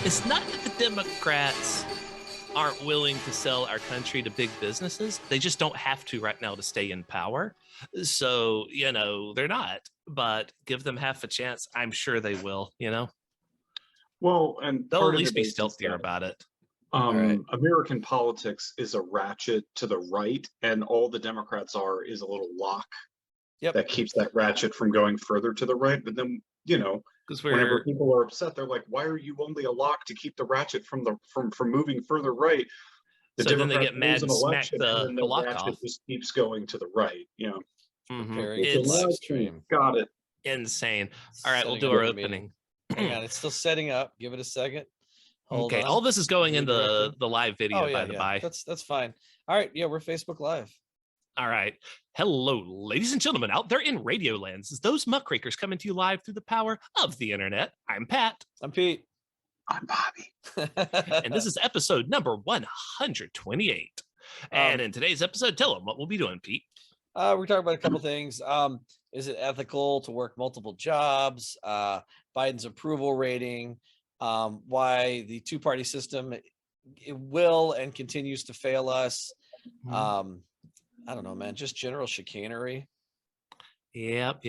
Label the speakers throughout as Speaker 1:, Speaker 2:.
Speaker 1: It's not that the Democrats aren't willing to sell our country to big businesses. They just don't have to right now to stay in power. So, they're not. But give them half a chance. I'm sure they will,
Speaker 2: Well, and
Speaker 1: They'll
Speaker 2: part
Speaker 1: at
Speaker 2: of
Speaker 1: least
Speaker 2: it
Speaker 1: be
Speaker 2: is
Speaker 1: stealthier
Speaker 2: that
Speaker 1: about it.
Speaker 3: All right.
Speaker 2: American politics is a ratchet to the right, and all the Democrats are is a little lock that keeps that ratchet from going further to the right. But then,
Speaker 1: Because
Speaker 2: whenever people are upset, they're like, "Why are you only a lock to keep the ratchet from moving further right?" The
Speaker 1: so then they
Speaker 2: Democrats
Speaker 1: get
Speaker 2: lose
Speaker 1: mad
Speaker 2: an
Speaker 1: and smack
Speaker 2: election, and
Speaker 1: the
Speaker 2: then the
Speaker 1: lock
Speaker 2: ratchet
Speaker 1: off.
Speaker 2: just keeps going to the right.
Speaker 3: Preparing
Speaker 2: It's
Speaker 3: for
Speaker 2: a
Speaker 1: It's
Speaker 3: live
Speaker 2: live
Speaker 3: stream.
Speaker 2: Got it.
Speaker 1: insane. All right, we'll
Speaker 3: Setting
Speaker 1: do
Speaker 3: up
Speaker 1: our
Speaker 3: the
Speaker 1: opening.
Speaker 3: Hang on, it's still setting up. Give it a second. Hold
Speaker 1: Okay,
Speaker 3: on.
Speaker 1: all this is going in
Speaker 3: Redirecting.
Speaker 1: the live video,
Speaker 3: Oh yeah,
Speaker 1: by the by.
Speaker 3: That's fine. All right, yeah, we're Facebook Live.
Speaker 1: All right. Hello, ladies and gentlemen out there in Radio Lands. It's those Muckrakers coming to you live through the power of the internet. I'm Pat.
Speaker 3: I'm Pete.
Speaker 2: I'm Bobby.
Speaker 1: And this is episode number 128. And in today's episode, tell them what we'll be doing, Pete.
Speaker 3: We're talking about a couple things. Is it ethical to work multiple jobs? Biden's approval rating, why the two-party system it will and continues to fail us. I don't know, man, just general chicanery.
Speaker 1: Yep.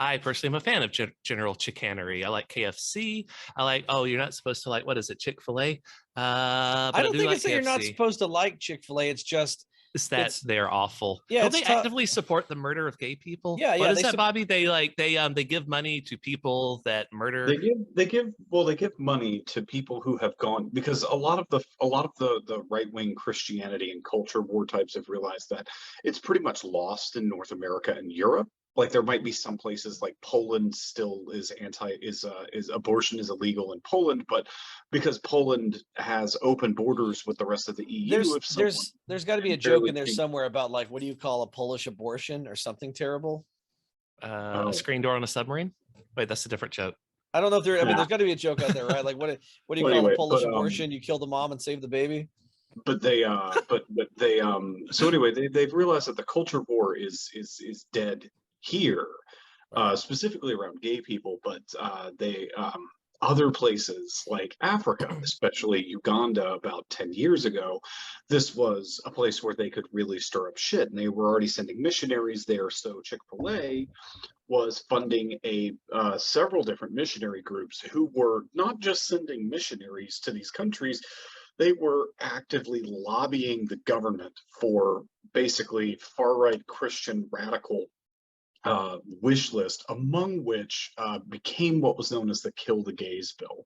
Speaker 1: I personally am a fan of general chicanery. I like KFC. I like, you're not supposed to like, what is it, Chick-fil-A?
Speaker 3: I don't think it's that you're not supposed to like Chick-fil-A. It's just
Speaker 1: they're awful.
Speaker 3: Yeah,
Speaker 1: don't they actively support the murder of gay people? What is that, Bobby? They give money to people that murder.
Speaker 2: They give money to people who have gone, because a lot of the right-wing Christianity and culture war types have realized that it's pretty much lost in North America and Europe. Like there might be some places like Poland still is abortion is illegal in Poland, but because Poland has open borders with the rest of the EU,
Speaker 3: there's got to be a joke in there somewhere about like, what do you call a Polish abortion or something terrible?
Speaker 1: A screen door on a submarine. Wait, that's a different joke.
Speaker 3: I don't know if there. I mean, there's got to be a joke out there, right? Like, what do you call a Polish abortion? You kill the mom and save the baby.
Speaker 2: But they so anyway, they've realized that the culture war is dead here, specifically around gay people, but other places like Africa, especially Uganda, about 10 years ago, this was a place where they could really stir up shit, and they were already sending missionaries there. So Chick-fil-A was funding several different missionary groups who were not just sending missionaries to these countries, they were actively lobbying the government for basically far-right Christian radical wish list, among which became what was known as the Kill the Gays bill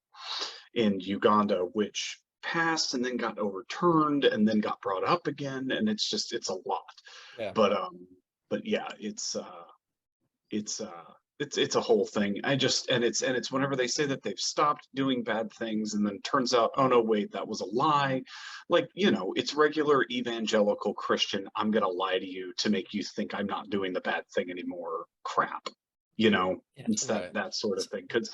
Speaker 2: in Uganda, which passed and then got overturned and then got brought up again, and it's a lot.
Speaker 3: Yeah.
Speaker 2: But yeah, it's a whole thing. It's whenever they say that they've stopped doing bad things and then turns out, oh no, wait, that was a lie. Like, it's regular evangelical Christian, I'm gonna lie to you to make you think I'm not doing the bad thing anymore crap. It's that sort of thing. Because,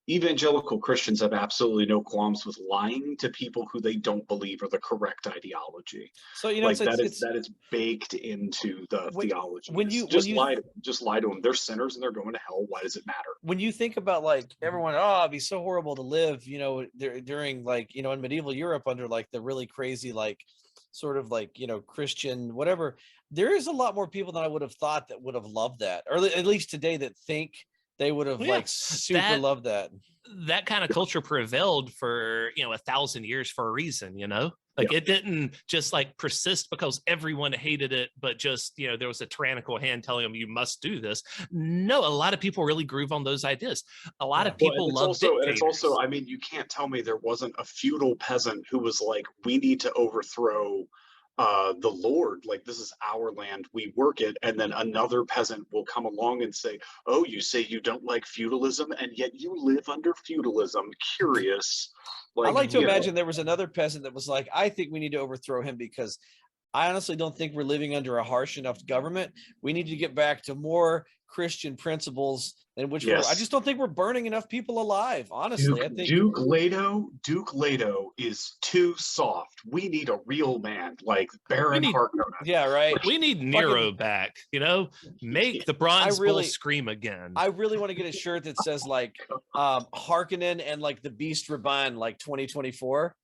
Speaker 2: evangelical Christians have absolutely no qualms with lying to people who they don't believe are the correct ideology.
Speaker 3: So,
Speaker 2: like that is baked into the theology. Just lie to them. They're sinners and they're going to hell. Why does it matter?
Speaker 3: When you think about like everyone, it'd be so horrible to live, during like, in medieval Europe under like the really crazy, like sort of like, Christian, whatever. There is a lot more people than I would have thought that would have loved that, or at least today that think they would have super loved that.
Speaker 1: That kind of culture prevailed for, 1,000 years for a reason, It didn't just like persist because everyone hated it, but just, there was a tyrannical hand telling them you must do this. No, a lot of people really groove on those ideas. A lot of people love dictators.
Speaker 2: And it's also, I mean, you can't tell me there wasn't a feudal peasant who was like, we need to overthrow the Lord, like this is our land, we work it, and then another peasant will come along and say, oh, you say you don't like feudalism and yet you live under feudalism. Curious.
Speaker 3: I like to imagine there was another peasant that was like, I think we need to overthrow him because I honestly don't think we're living under a harsh enough government. We need to get back to more Christian principles in which I
Speaker 2: Yes.
Speaker 3: just don't think we're burning enough people alive. Honestly, I think
Speaker 2: Duke Leto is too soft. We need a real man like Baron Harkonnen.
Speaker 3: yeah, right.
Speaker 1: We need Nero back, you know, make the Bronze Bull scream again.
Speaker 3: I really want to get a shirt that says like Harkonnen and like the Beast Reborn like 2024.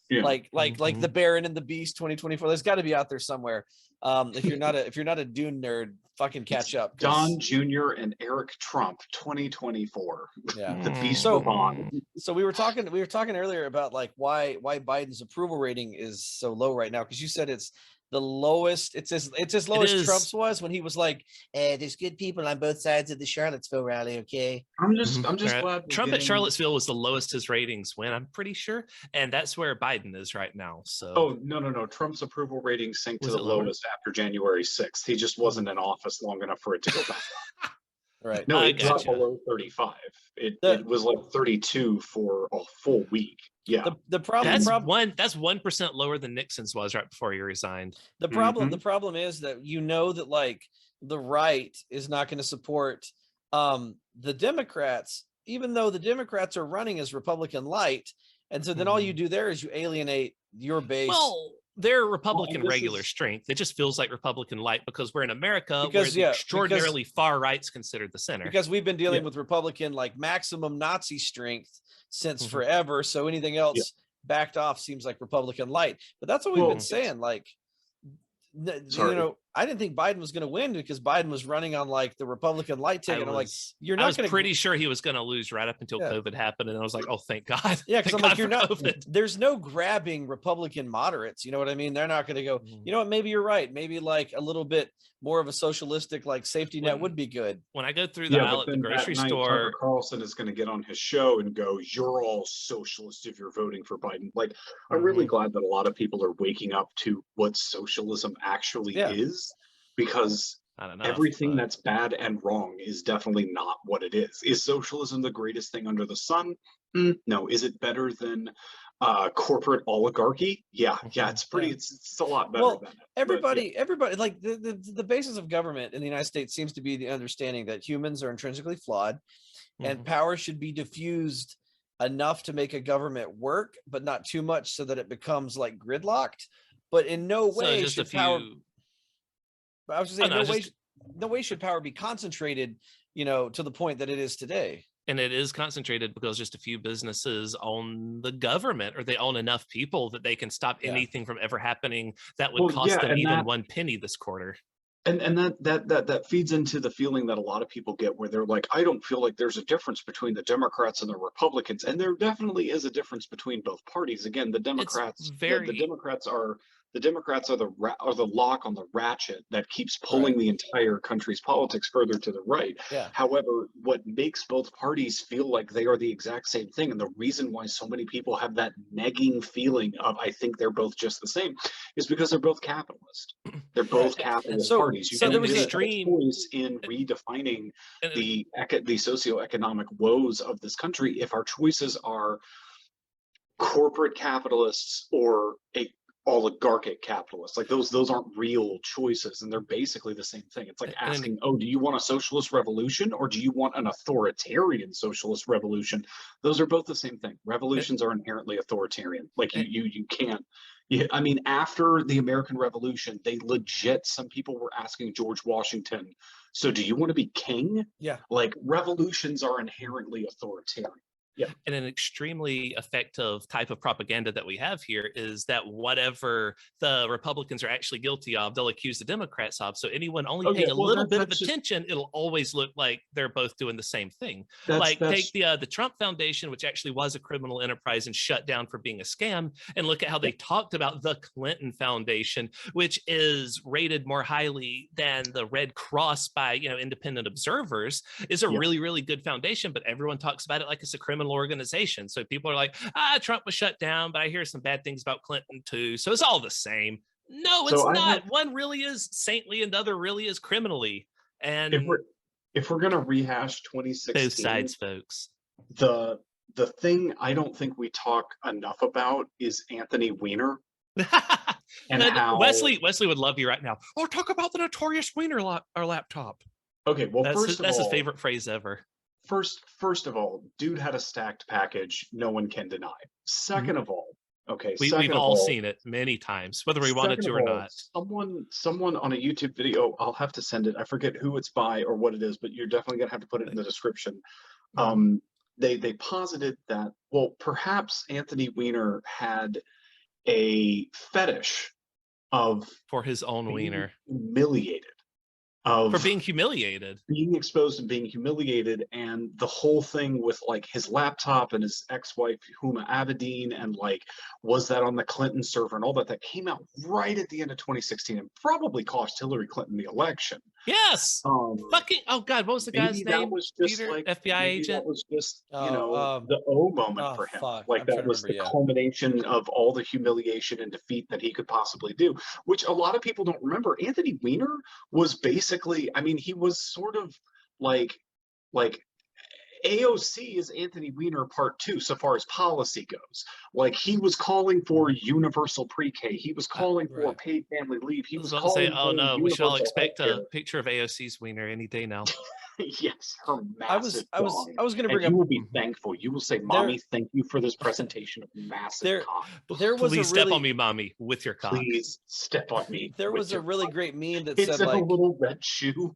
Speaker 2: Yeah.
Speaker 3: Like the Baron and the Beast 2024. There's got to be out there somewhere. If you're not a Dune nerd, fucking catch up.
Speaker 2: Don Jr. and Eric Trump 2024.
Speaker 3: Yeah.
Speaker 2: The Beast
Speaker 3: So we were talking earlier about like why Biden's approval rating is so low right now, because you said it's the lowest. It's as low as Trump's was when he was like, there's good people on both sides of the Charlottesville rally, okay?
Speaker 2: I'm just glad
Speaker 1: Trump at Charlottesville was the lowest his ratings went, I'm pretty sure. And that's where Biden is right now. So
Speaker 2: no. Trump's approval rating sank to the lowest after January 6th. He just wasn't in office long enough for it to go back up.
Speaker 3: Right.
Speaker 2: No, it dropped below 35. It was like 32 for a full week. Yeah.
Speaker 3: The problem
Speaker 1: that's 1% lower than Nixon's was right before he resigned.
Speaker 3: The problem is that that like the right is not going to support the Democrats, even though the Democrats are running as Republican light. And so then all you do there is you alienate your base.
Speaker 1: Well, they're Republican regular strength. It just feels like Republican light because we're in America where the extraordinarily far right's considered the center.
Speaker 3: Because we've been dealing with Republican like maximum Nazi strength since forever. So anything else backed off seems like Republican light. But that's what we've been saying. Like, I didn't think Biden was going to win because Biden was running on like the Republican light ticket. I'm like, you're not.
Speaker 1: I was pretty sure he was going to lose right up until COVID happened, and I was like, oh, thank God.
Speaker 3: Yeah, because I'm like, you're not. There's no grabbing Republican moderates. You know what I mean? They're not going to go. You know what? Maybe you're right. Maybe like a little bit more of a socialistic like safety net would be good.
Speaker 1: When I go through the aisle at the grocery store,
Speaker 2: Tucker Carlson is going to get on his show and go, "You're all socialist if you're voting for Biden." Like, I'm really glad that a lot of people are waking up to what socialism actually is. Because everything that's bad and wrong is definitely not what it is. Is socialism the greatest thing under the sun? No. Is it better than corporate oligarchy? Yeah, it's pretty. It's a lot better than it.
Speaker 3: Everybody, like the basis of government in the United States seems to be the understanding that humans are intrinsically flawed, and power should be diffused enough to make a government work, but not too much so that it becomes like gridlocked. But in no way should power. I was just saying, no way should power be concentrated, to the point that it is today.
Speaker 1: And it is concentrated because just a few businesses own the government, or they own enough people that they can stop anything from ever happening that would cost them even 1 penny this quarter.
Speaker 2: And that feeds into the feeling that a lot of people get where they're like, I don't feel like there's a difference between the Democrats and the Republicans. And there definitely is a difference between both parties. Again, the Democrats are the lock on the ratchet that keeps pulling the entire country's politics further to the right.
Speaker 3: Yeah.
Speaker 2: However, what makes both parties feel like they are the exact same thing, and the reason why so many people have that nagging feeling of I think they're both just the same, is because they're both capitalist. They're both capitalist parties. You can make a choice in redefining the socioeconomic woes of this country if our choices are corporate capitalists or oligarchic capitalists. Like those aren't real choices, and they're basically the same thing. It's like asking, do you want a socialist revolution or do you want an authoritarian socialist revolution? Those are both the same thing. Revolutions are inherently authoritarian. Like you can't. Yeah, I mean, after the American Revolution, some people were asking George Washington, so do you want to be king?
Speaker 3: Yeah.
Speaker 2: Like revolutions are inherently authoritarian. Yeah.
Speaker 1: And an extremely effective type of propaganda that we have here is that whatever the Republicans are actually guilty of, they'll accuse the Democrats of. So anyone only paying a little bit of attention, it'll always look like they're both doing the same thing. Take the Trump Foundation, which actually was a criminal enterprise and shut down for being a scam, and look at how they talked about the Clinton Foundation, which is rated more highly than the Red Cross by independent observers, is a really, really good foundation, but everyone talks about it like it's a criminal organization. So people are like, Trump was shut down, but I hear some bad things about Clinton too. So it's all the same. No, it's not. One really is saintly and the other really is criminally. And
Speaker 2: if we're gonna rehash 2016,
Speaker 1: both sides, folks.
Speaker 2: The thing I don't think we talk enough about is Anthony Weiner. and
Speaker 1: And
Speaker 2: how
Speaker 1: Wesley would love you right now. Oh, talk about the notorious wiener or laptop.
Speaker 2: Okay, well,
Speaker 1: That's
Speaker 2: first of
Speaker 1: his
Speaker 2: all,
Speaker 1: favorite phrase ever.
Speaker 2: first of all, dude had a stacked package. No one can deny. Second of all, okay.
Speaker 1: We've all seen it many times, whether we wanted to or not.
Speaker 2: Someone on a YouTube video, I'll have to send it. I forget who it's by or what it is, but you're definitely gonna have to put it in the description. They posited that, well, perhaps Anthony Weiner had a fetish of
Speaker 1: For his own wiener.
Speaker 2: humiliated,
Speaker 1: For being humiliated.
Speaker 2: being exposed and being humiliated, and the whole thing with like his laptop and his ex-wife Huma Abedin, and like, was that on the Clinton server and all that came out right at the end of 2016 and probably cost Hillary Clinton the election.
Speaker 1: Yes. Fucking, oh God, what was the guy's name?
Speaker 2: That was just
Speaker 1: Peter,
Speaker 2: like
Speaker 1: FBI agent.
Speaker 2: That was just the O moment for him.
Speaker 3: Fuck.
Speaker 2: Like, that was the culmination of all the humiliation and defeat that he could possibly do, which a lot of people don't remember. Anthony Weiner was basically, I mean, he was sort of like AOC is Anthony Weiner part 2 so far as policy goes. Like, he was calling for universal pre-K. He was calling for paid family leave. He was calling
Speaker 1: say, oh
Speaker 2: for
Speaker 1: no, we should all expect
Speaker 2: healthcare.
Speaker 1: a picture of AOC's wiener any day now.
Speaker 2: Yes, her massive
Speaker 3: I was going to bring
Speaker 2: and
Speaker 3: up.
Speaker 2: you will be thankful. You will say, "Mommy, thank you for this presentation of massive cock."
Speaker 3: There was
Speaker 1: Please step on me, mommy, with your cock.
Speaker 2: Please step on me.
Speaker 3: There was a really great meme that
Speaker 2: it's
Speaker 3: said, like,
Speaker 2: a little red shoe.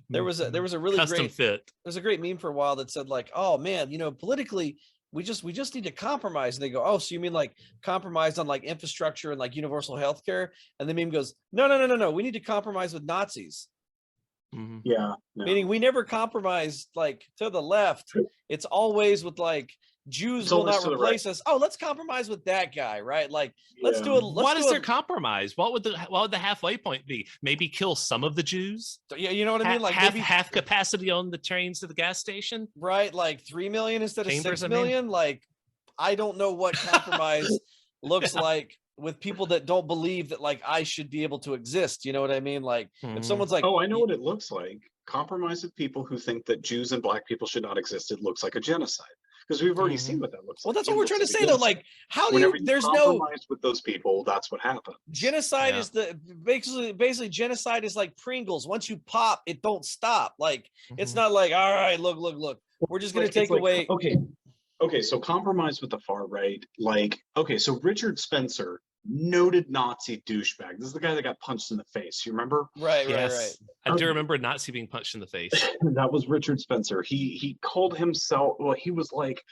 Speaker 3: there was a really
Speaker 1: custom fit.
Speaker 3: There's a great meme for a while that said, like, oh man, you know, politically we just need to compromise. And they go, oh, so you mean like compromise on like infrastructure and like universal health care? And the meme goes, no, we need to compromise with Nazis.
Speaker 2: Yeah,
Speaker 3: meaning we never compromise like to the left. It's always with like, Jews will not replace us. Oh, let's compromise with that guy, right? Like, let's do it.
Speaker 1: What is their compromise? What would the halfway point be? Maybe kill some of the Jews.
Speaker 3: Yeah, you know what I mean. Like
Speaker 1: maybe half capacity on the trains to the gas station,
Speaker 3: right? Like 3 million instead of 6 million. Like, I don't know what compromise looks like with people that don't believe that like I should be able to exist. You know what I mean? Like, if someone's like,
Speaker 2: oh, I know what it looks like. Compromise with people who think that Jews and Black people should not exist. It looks like a genocide. Because we've already seen what that looks like.
Speaker 3: Well, that's what we're trying to say, though. Like, how do you? There's no compromise
Speaker 2: with those people. That's what happens.
Speaker 3: Genocide is the basically genocide is like Pringles. Once you pop, it don't stop. Like, it's not like, all right, look. We're just gonna take away.
Speaker 2: Okay. So compromise with the far right. Like, okay, so Richard Spencer, noted Nazi douchebag. This is the guy that got punched in the face. You remember?
Speaker 3: Right.
Speaker 1: I do remember Nazi being punched in the face.
Speaker 2: That was Richard Spencer. He called himself, well, he was like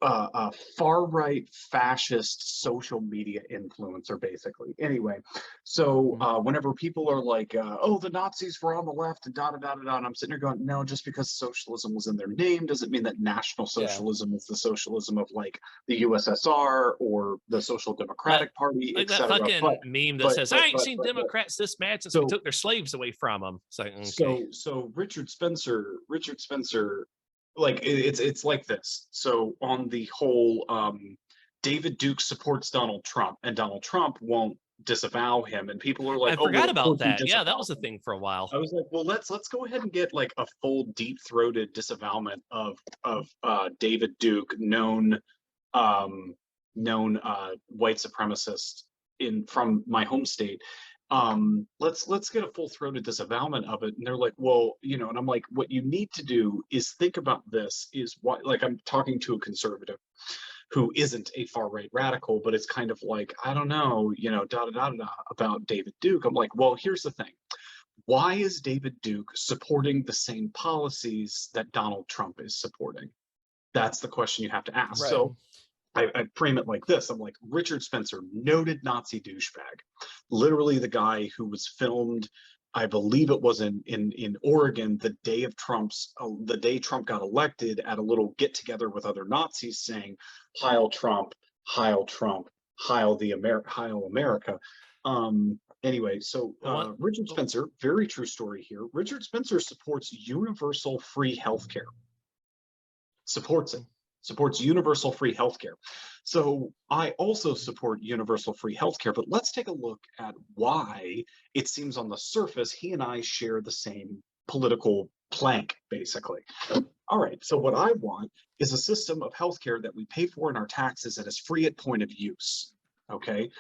Speaker 2: a far right fascist social media influencer, basically. Anyway, so whenever people are like, oh, the Nazis were on the left and da da da da da, and I'm sitting there going, no, just because socialism was in their name doesn't mean that National Socialism is the socialism of like the USSR or the Social Democratic Party,
Speaker 1: like that fucking meme that says, I ain't seen Democrats this mad since we took their slaves away from them. It's like, okay.
Speaker 2: So Richard Spencer, like, it's like this. So on the whole, David Duke supports Donald Trump, and Donald Trump won't disavow him, and people are like,
Speaker 1: I forgot about that. Yeah, that was a thing for a while.
Speaker 2: I was like, well, let's go ahead and get like a full deep-throated disavowalment of David Duke, known white supremacist from my home state. Let's get a full-throated disavowalment of it. And they're like, well, you know, and I'm like, what you need to do is think about this is what, like, I'm talking to a conservative who isn't a far-right radical, but it's kind of like, I don't know, you know, about David Duke. I'm like, well, here's the thing. Why is David Duke supporting the same policies that Donald Trump is supporting? That's the question you have to ask. Right. So I frame it like this. I'm like, Richard Spencer, noted Nazi douchebag, literally the guy who was filmed, I believe it was in Oregon, the day Trump got elected, at a little get together with other Nazis saying, Heil Trump, Heil Trump, Heil America. Anyway, so Richard Spencer, very true story here. Richard Spencer supports universal free healthcare. Supports universal free healthcare. So I also support universal free healthcare, but let's take a look at why it seems on the surface he and I share the same political plank, basically. All right, so what I want is a system of healthcare that we pay for in our taxes that is free at point of use. Okay.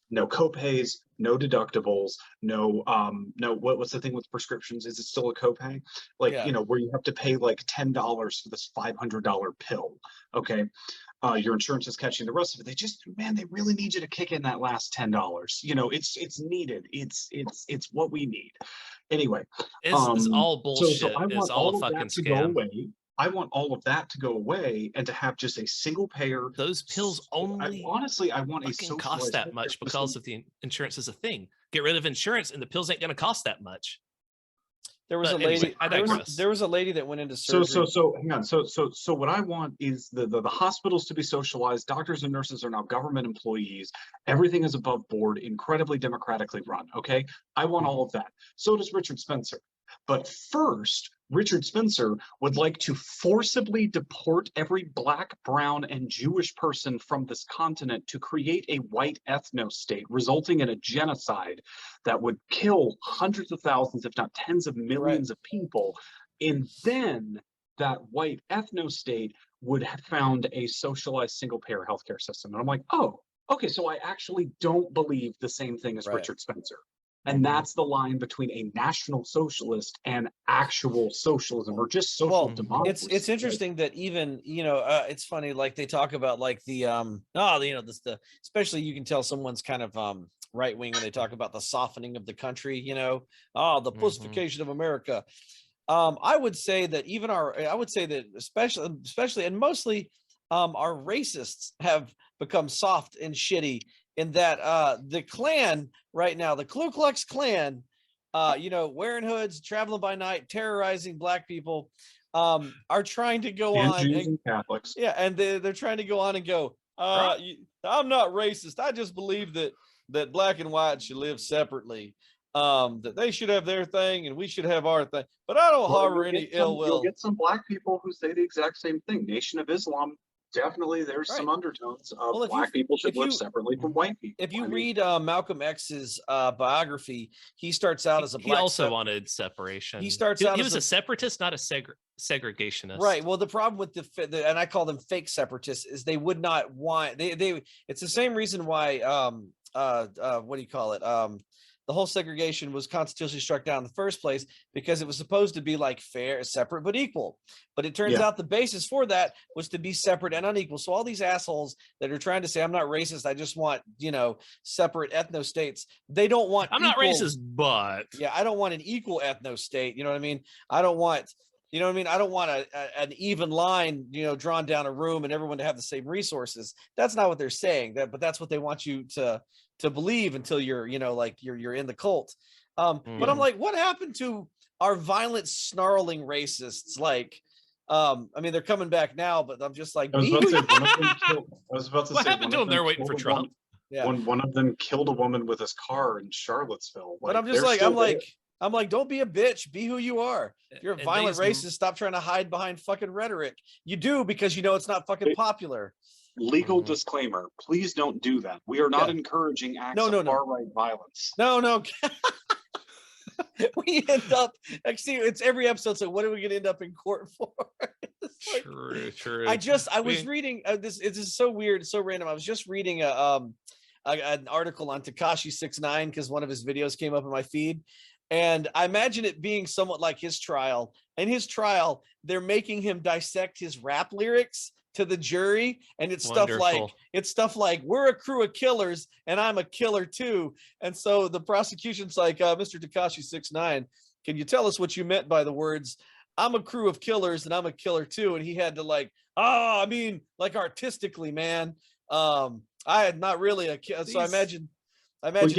Speaker 2: No copays, no deductibles, no what's the thing with prescriptions? Is it still a copay? Like,
Speaker 3: Yeah.
Speaker 2: where you have to pay like $10 for this $500 pill. Okay. Your insurance is catching the rest of it. They really need you to kick in that last $10. It's needed. It's what we need. Anyway,
Speaker 1: It's all
Speaker 2: so
Speaker 1: bullshit.
Speaker 2: I
Speaker 1: It's
Speaker 2: want
Speaker 1: all a
Speaker 2: all of
Speaker 1: fucking
Speaker 2: that to go
Speaker 1: scam.
Speaker 2: away. I want all of that to go away and to have just a single payer.
Speaker 1: Those pills only
Speaker 2: honestly, I want a
Speaker 1: fucking cost
Speaker 2: socialized
Speaker 1: that
Speaker 2: healthcare
Speaker 1: much because
Speaker 2: system.
Speaker 1: of the insurance is a thing. Get rid of insurance and the pills ain't going to cost that much.
Speaker 3: There was
Speaker 1: But
Speaker 3: a
Speaker 1: anyway,
Speaker 3: lady.
Speaker 1: I digress.
Speaker 3: There was a lady that went into surgery.
Speaker 2: So hang on. So what I want is the hospitals to be socialized. Doctors and nurses are now government employees. Everything is above board, incredibly democratically run. Okay, I want all of that. So does Richard Spencer. But first, Richard Spencer would like to forcibly deport every Black, brown, and Jewish person from this continent to create a white ethno-state, resulting in a genocide that would kill hundreds of thousands, if not tens of millions of people. And then that white ethno-state would have found a socialized single-payer healthcare system. And I'm like, oh, okay, so I actually don't believe the same thing as Richard Spencer. And that's the line between a national socialist and actual socialism, or just social democracy.
Speaker 3: It's interesting that even, it's funny, like they talk about like the especially you can tell someone's kind of right wing when they talk about the softening of the country, the pussification of America. I would say that especially and mostly our racists have become soft and shitty in that the Klan right now, the Ku Klux Klan, wearing hoods, traveling by night, terrorizing Black people, are trying to go on.
Speaker 2: Jews and Catholics.
Speaker 3: Yeah, and they're trying to go on and go, I'm not racist. I just believe that Black and white should live separately. That they should have their thing and we should have our thing. But I don't harbor any ill will.
Speaker 2: You'll get some Black people who say the exact same thing. Nation of Islam. Definitely, there's some undertones of Black people should live separately from white people.
Speaker 3: If you read Malcolm X's biography, he starts out as a Black.
Speaker 1: He also wanted separation.
Speaker 3: He starts out.
Speaker 1: He was a separatist, not a segregationist.
Speaker 3: Right. Well, the problem with and I call them fake separatists is they would not want they. It's the same reason why what do you call it? The whole segregation was constitutionally struck down in the first place because it was supposed to be like fair, separate, but equal. But it turns out the basis for that was to be separate and unequal. So all these assholes that are trying to say, I'm not racist, I just want, separate ethno states. They don't want.
Speaker 1: I'm not racist, but.
Speaker 3: Yeah, I don't want an equal ethno state. You know what I mean? I don't want. You know what I mean? I don't want an even line, drawn down a room and everyone to have the same resources. That's not what they're saying. But that's what they want you to believe until you're, you're in the cult. But I'm like, what happened to our violent, snarling racists? Like, they're coming back now, but I'm just like,
Speaker 2: I was about to say,
Speaker 1: what happened to them? They're waiting for Trump.
Speaker 3: Yeah.
Speaker 2: One of them killed a woman with his car in Charlottesville.
Speaker 3: But I'm just like, I'm like, don't be a bitch. Be who you are. If you're a violent racist, stop trying to hide behind fucking rhetoric. You do because it's not fucking popular.
Speaker 2: Legal disclaimer: please don't do that. We are not encouraging acts of far-right violence.
Speaker 3: No. We end up. Actually, it's every episode. So what are we going to end up in court for?
Speaker 1: True.
Speaker 3: I was reading this. It is so weird, so random. I was just reading an article on Tekashi 6ix9ine because one of his videos came up in my feed. And I imagine it being somewhat like his trial. In his trial, they're making him dissect his rap lyrics to the jury, and it's stuff like we're a crew of killers and I'm a killer too. And so the prosecution's like, Mr. Tekashi 6ix9ine, can you tell us what you meant by the words I'm a crew of killers and I'm a killer too? And he had to artistically, man. I had not really a killer. So I imagine
Speaker 2: that's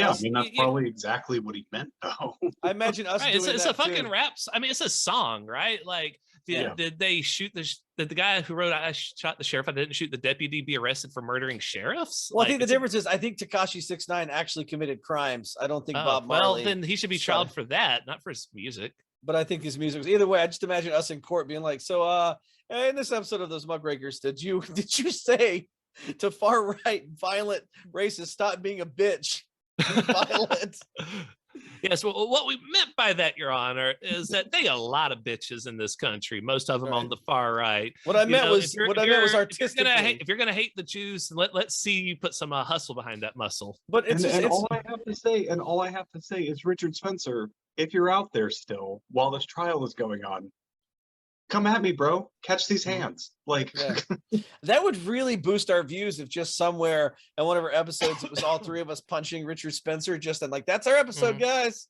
Speaker 2: probably exactly what he meant, though.
Speaker 3: I imagine us doing
Speaker 1: it's
Speaker 3: that
Speaker 1: a fucking
Speaker 3: too.
Speaker 1: rap. It's a song, right? Like, did they shoot the guy who wrote "I shot the sheriff, I didn't shoot the deputy" be arrested for murdering sheriffs?
Speaker 3: Well, I think the difference is I think Tekashi 6ix9ine actually committed crimes. I don't think Bob Marley.
Speaker 1: Well, then he should be tried for that, not for his music.
Speaker 3: But I think his music was either way. I just imagine us in court being like, so in this episode of those Muckrakers, did you say to far right violent racists stop being a bitch? Violent.
Speaker 1: Yes, well, what we meant by that, Your Honor, is that they got a lot of bitches in this country. Most of them on the far right.
Speaker 3: What I meant was artistically.
Speaker 1: If you're gonna hate the Jews, let's see you put some hustle behind that muscle.
Speaker 3: But
Speaker 2: all I have to say is, Richard Spencer, if you're out there still while this trial is going on, come at me, bro. Catch these hands. Like
Speaker 3: that would really boost our views if just somewhere in one of our episodes it was all three of us punching Richard Spencer. Just and like that's our episode, guys.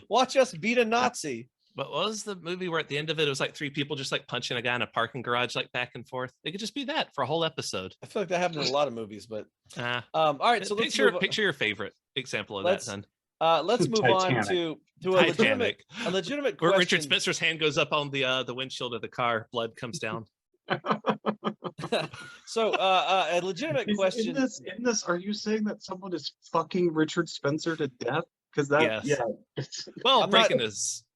Speaker 3: Watch us beat a Nazi.
Speaker 1: But what was the movie where at the end of it was like three people just like punching a guy in a parking garage like back and forth? It could just be that for a whole episode.
Speaker 3: I feel like that happened in a lot of movies, but all right. So let's
Speaker 1: picture your favorite example of that then.
Speaker 3: Let's move on to a legitimate question.
Speaker 1: Where Richard Spencer's hand goes up on the windshield of the car, blood comes down.
Speaker 3: So a legitimate question.
Speaker 2: In this, are you saying that someone is fucking Richard Spencer to death? Because that,
Speaker 1: Well,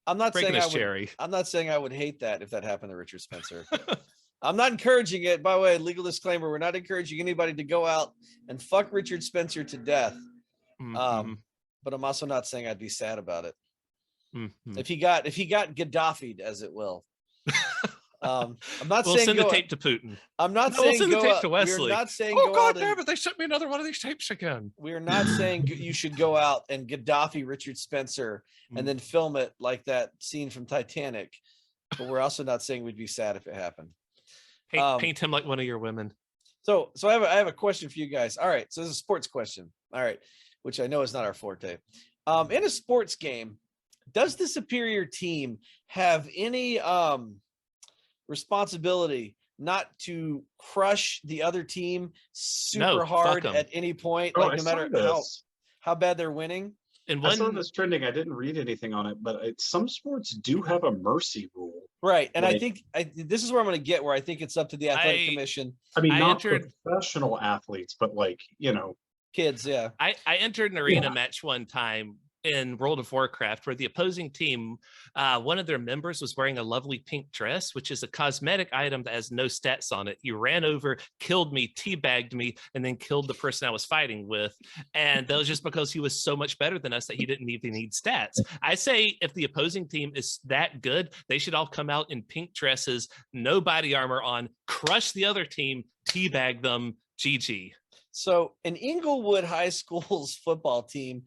Speaker 3: I'm not saying I would hate that if that happened to Richard Spencer. I'm not encouraging it. By the way, legal disclaimer: we're not encouraging anybody to go out and fuck Richard Spencer to death. But I'm also not saying I'd be sad about it. If he got Gaddafi'd, as it will. I'm not saying
Speaker 1: send the tape to Putin.
Speaker 3: I'm not saying
Speaker 1: send the tape to Wesley.
Speaker 3: We're not saying
Speaker 1: oh God damn it! They sent me another one of these tapes again.
Speaker 3: We're not saying you should go out and Gaddafi Richard Spencer and then film it like that scene from Titanic. But we're also not saying we'd be sad if it happened.
Speaker 1: Paint him like one of your women.
Speaker 3: So I have a question for you guys. All right, so this is a sports question. All right, which I know is not our forte. In a sports game, does the superior team have any responsibility not to crush the other team super hard at any point, like no matter how bad they're winning?
Speaker 2: I saw this trending. I didn't read anything on it, but some sports do have a mercy rule.
Speaker 3: Right. And I think this is where I'm going to get where I think it's up to the athletic commission.
Speaker 2: I mean, not professional athletes, but like,
Speaker 3: kids. Yeah.
Speaker 1: I entered an arena match one time in World of Warcraft where the opposing team, one of their members was wearing a lovely pink dress, which is a cosmetic item that has no stats on it. He ran over, killed me, teabagged me, and then killed the person I was fighting with. And that was just because he was so much better than us that he didn't even need stats. I say if the opposing team is that good, they should all come out in pink dresses, no body armor on, crush the other team, teabag them, GG.
Speaker 3: So an Inglewood High School's football team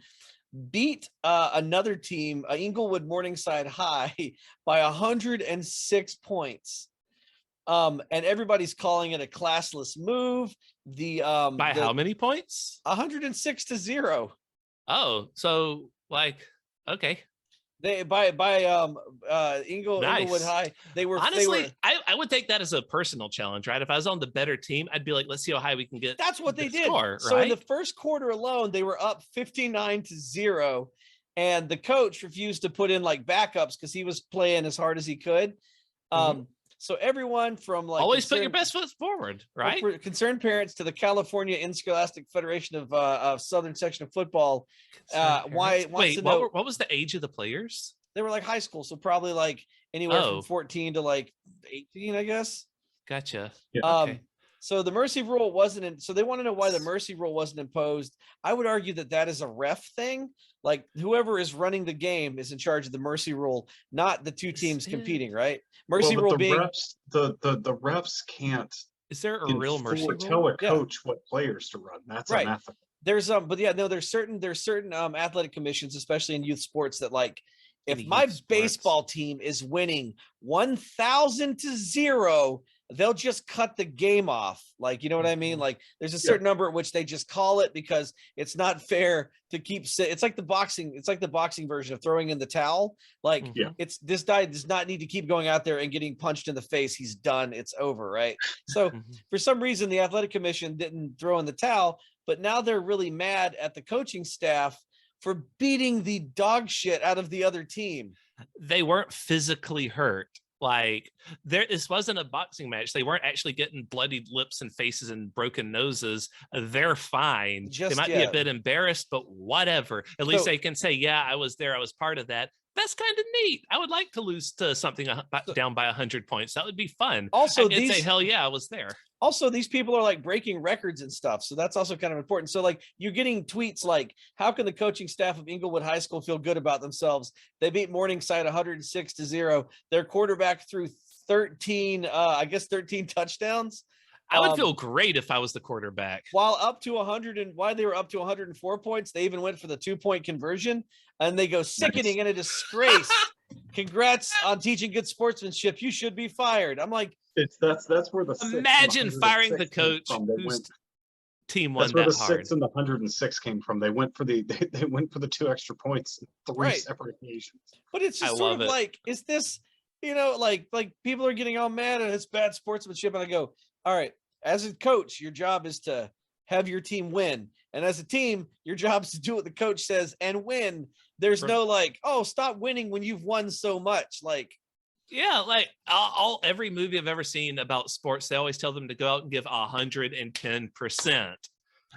Speaker 3: beat another team, Inglewood Morningside High, by 106 points. And everybody's calling it a classless move.
Speaker 1: By how many points?
Speaker 3: 106-0.
Speaker 1: Oh, so like, okay.
Speaker 3: They Inglewood High.
Speaker 1: I would take that as a personal challenge, right? If I was on the better team, I'd be like, let's see how high we can get.
Speaker 3: That's what they did.
Speaker 1: Score,
Speaker 3: so
Speaker 1: right?
Speaker 3: in the first quarter alone, they were up 59-0, and the coach refused to put in like backups because he was playing as hard as he could. So everyone from like
Speaker 1: always put your best foot forward, right?
Speaker 3: For concerned parents to the California Interscholastic Federation of Southern Section of Football. What
Speaker 1: was the age of the players?
Speaker 3: They were like high school, so probably like anywhere from 14 to like 18, I guess.
Speaker 1: Gotcha.
Speaker 2: Yeah.
Speaker 1: Okay.
Speaker 3: So the mercy rule wasn't so they want to know why the mercy rule wasn't imposed. I would argue that is a ref thing. Like whoever is running the game is in charge of the mercy rule, not the two teams competing, right? Mercy rule being
Speaker 2: the refs can't.
Speaker 1: Is there a real mercy rule?
Speaker 2: Tell a coach what players to run. That's unethical.
Speaker 3: There's there's certain athletic commissions, especially in youth sports, that like if my baseball team is winning 1,000-0, they'll just cut the game off. Like, you know what I mean? Like there's a certain number at which they just call it because it's not fair to keep it's like the boxing version of throwing in the towel. Like this guy does not need to keep going out there and getting punched in the face. He's done. It's over. Right. So for some reason, the athletic commission didn't throw in the towel, but now they're really mad at the coaching staff for beating the dog shit out of the other team.
Speaker 1: They weren't physically hurt. Like this wasn't a boxing match. They weren't actually getting bloodied lips and faces and broken noses. They're fine. They might be a bit embarrassed, but whatever. At least they can say, yeah, I was there. I was part of that. That's kind of neat. I would like to lose to something down by 100 points. That would be fun.
Speaker 3: Also,
Speaker 1: I could say, hell yeah, I was there.
Speaker 3: Also, these people are like breaking records and stuff. So that's also kind of important. So like you're getting tweets like, how can the coaching staff of Inglewood High School feel good about themselves? They beat Morningside 106-0. Their quarterback threw 13 touchdowns.
Speaker 1: I would feel great if I was the quarterback.
Speaker 3: While up to 100 and why they were up to 104 points, they even went for the 2-point conversion, and they go sickening and a disgrace. Congrats on teaching good sportsmanship. You should be fired. I'm like,
Speaker 2: that's where the
Speaker 1: imagine firing the coach whose team won. That's
Speaker 2: where
Speaker 1: that
Speaker 2: the
Speaker 1: hard.
Speaker 2: 6 and the 106 came from. They went for the 2 extra points, 3 separate occasions.
Speaker 3: But it's just sort of like, is this, like people are getting all mad and it's bad sportsmanship, and I go, all right, as a coach, your job is to have your team win. And as a team, your job is to do what the coach says and win. There's no like, oh, stop winning when you've won so much. Like,
Speaker 1: yeah, like every movie I've ever seen about sports, they always tell them to go out and give 110%.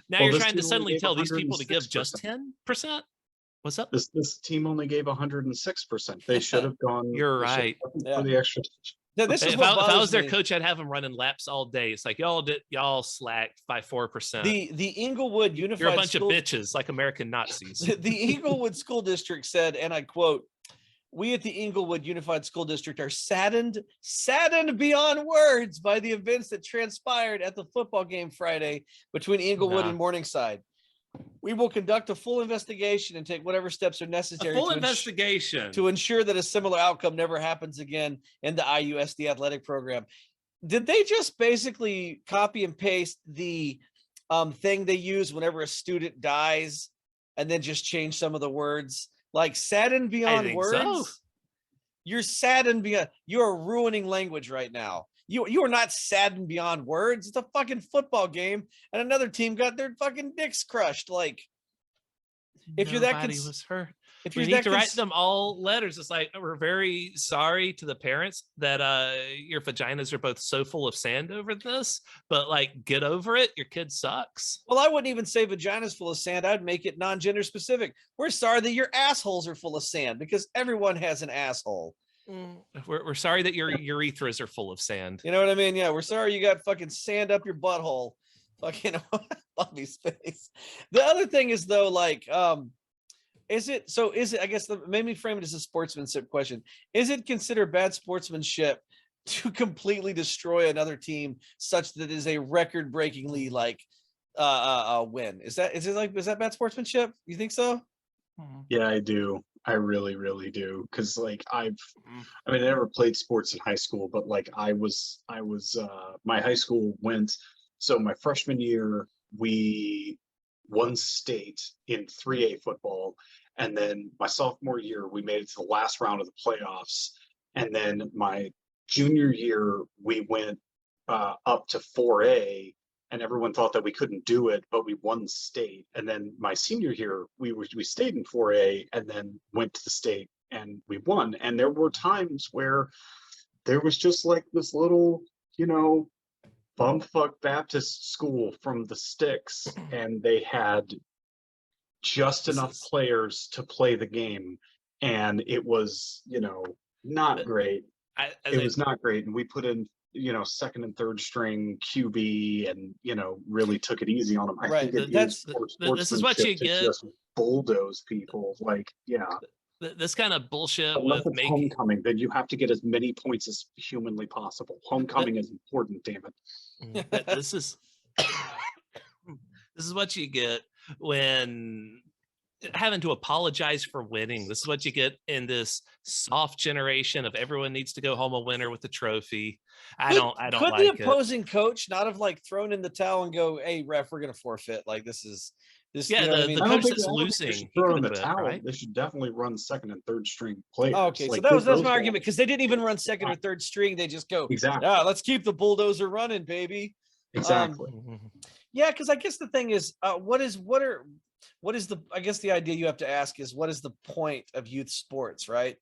Speaker 1: Now you're trying to suddenly tell these people to give just 10%? What's up?
Speaker 2: This team only gave 106%. They should have gone.
Speaker 1: You're right.
Speaker 2: For the extra.
Speaker 3: Yeah, this is
Speaker 1: if I was their coach, I'd have them running laps all day. It's like y'all slacked by 4%.
Speaker 3: The Inglewood Unified.
Speaker 1: You're a bunch of bitches, like American Nazis.
Speaker 3: The Inglewood School District said, and I quote, "We at the Inglewood Unified School District are saddened beyond words by the events that transpired at the football game Friday between Inglewood and Morningside. We will conduct a full investigation and take whatever steps are necessary to ensure that a similar outcome never happens again in the IUSD athletic program." Did they just basically copy and paste the thing they use whenever a student dies and then just change some of the words? Like saddened beyond words? So. You're saddened beyond. You are ruining language right now. You are not saddened beyond words. It's a fucking football game, and another team got their fucking dicks crushed. Like, if you're that
Speaker 1: was hurt.
Speaker 3: If
Speaker 1: you need to write them all letters, it's like, we're very sorry to the parents that your vaginas are both so full of sand over this, but like, get over it. Your kid sucks.
Speaker 3: Well, I wouldn't even say vaginas full of sand. I'd make it non-gender specific. We're sorry that your assholes are full of sand, because everyone has an asshole.
Speaker 1: We're sorry that your urethras are full of sand.
Speaker 3: You know what I mean? Yeah, we're sorry you got fucking sand up your butthole. Fucking Bobby's face. The other thing is though, like, is it, I guess made me frame it as a sportsmanship question. Is it considered bad sportsmanship to completely destroy another team such that it is a record-breakingly like win? Is that bad sportsmanship? You think so?
Speaker 2: Yeah, I do. I really, really do. Cause like I never played sports in high school, but like I was my high school went, so my freshman year, we won state in 3A football. And then my sophomore year, we made it to the last round of the playoffs. And then my junior year, we went up to 4A, and everyone thought that we couldn't do it, but we won state. And then my senior year, we stayed in 4A and then went to the state and we won. And there were times where there was just like this little, bumfuck Baptist school from the sticks, and they had just enough players to play the game. And it was, not great. It was not great. And we put in, second and third string QB and, really took it easy on them. I think
Speaker 1: this is what you get.
Speaker 2: Just bulldoze people. Like, yeah.
Speaker 1: This kind of bullshit
Speaker 2: Unless
Speaker 1: with
Speaker 2: it's homecoming, then you have to get as many points as humanly possible. Homecoming is important, damn it.
Speaker 1: This is what you get when having to apologize for winning. This is what you get in this soft generation of everyone needs to go home a winner with the trophy. I don't
Speaker 3: could
Speaker 1: like
Speaker 3: the opposing coach not have like thrown in the towel and go, "Hey ref, we're gonna forfeit." Like this.
Speaker 1: Yeah, the coach that's losing.
Speaker 2: Throw in the towel. Right? They should definitely run second and third string players.
Speaker 3: Oh, okay,
Speaker 2: like,
Speaker 3: so that's my argument, because they didn't even run second or third string. They just go,
Speaker 2: exactly.
Speaker 3: Yeah, let's keep the bulldozer running, baby.
Speaker 2: Exactly.
Speaker 3: Yeah, because I guess the thing is, what is the, I guess the idea you have to ask is, what is the point of youth sports, right?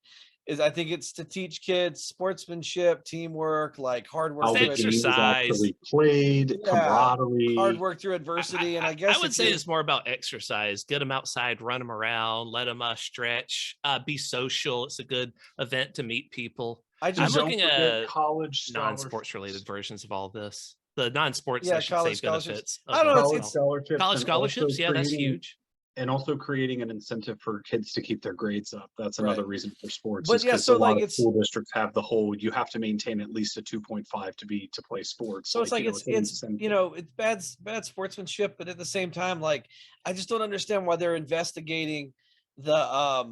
Speaker 3: is I think it's to teach kids sportsmanship, teamwork, like hard work
Speaker 2: How the
Speaker 3: through
Speaker 2: game is
Speaker 1: exercise.
Speaker 2: actually played,
Speaker 3: Yeah,
Speaker 2: camaraderie.
Speaker 3: hard work through adversity. And I guess
Speaker 1: I would
Speaker 3: if
Speaker 1: say
Speaker 3: you're-
Speaker 1: it's more about exercise. Get them outside, run them around, let them stretch, be social. It's a good event to meet people.
Speaker 3: I
Speaker 1: I'm
Speaker 3: just
Speaker 2: Don't
Speaker 1: looking
Speaker 2: forget
Speaker 1: at
Speaker 2: college
Speaker 1: non-sports related versions of all this. The non-sports,
Speaker 3: Yeah,
Speaker 1: I should
Speaker 3: college
Speaker 1: say,
Speaker 3: scholarships.
Speaker 1: benefits.
Speaker 3: I don't know,
Speaker 2: college
Speaker 3: it's
Speaker 2: scholarships,
Speaker 1: College
Speaker 2: and
Speaker 1: scholarships,
Speaker 2: also
Speaker 1: yeah, that's
Speaker 2: creating-
Speaker 1: huge.
Speaker 2: And also creating an incentive for kids to keep their grades up. That's another
Speaker 3: Right.
Speaker 2: reason for sports.
Speaker 3: But
Speaker 2: is
Speaker 3: yeah,
Speaker 2: 'cause
Speaker 3: so,
Speaker 2: a lot
Speaker 3: like,
Speaker 2: of
Speaker 3: it's-
Speaker 2: school districts have the whole, you have to maintain at least a 2.5 to play sports.
Speaker 3: So it's like
Speaker 2: you know,
Speaker 3: it's
Speaker 2: an incentive.
Speaker 3: you know, it's bad sportsmanship, but at the same time, like, I just don't understand why they're investigating the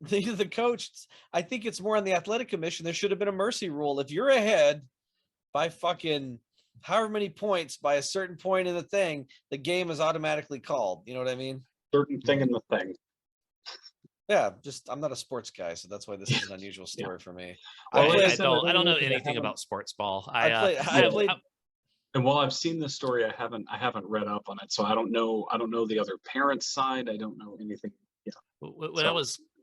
Speaker 3: the coach. I think it's more on the athletic commission. There should have been a mercy rule. If you're ahead by fucking however many points by a certain point in the thing, the game is automatically called. You know what I mean?
Speaker 2: Certain thing in the thing.
Speaker 3: Yeah, just I'm not a sports guy, so that's why this is an unusual story for me.
Speaker 2: Well, like I
Speaker 1: I
Speaker 2: said,
Speaker 1: don't know
Speaker 2: because I
Speaker 1: anything
Speaker 2: haven't-
Speaker 1: about sports ball.
Speaker 3: I played
Speaker 2: And while I've seen this story, I haven't read up on it, so I don't know the other parents' side. I don't know anything.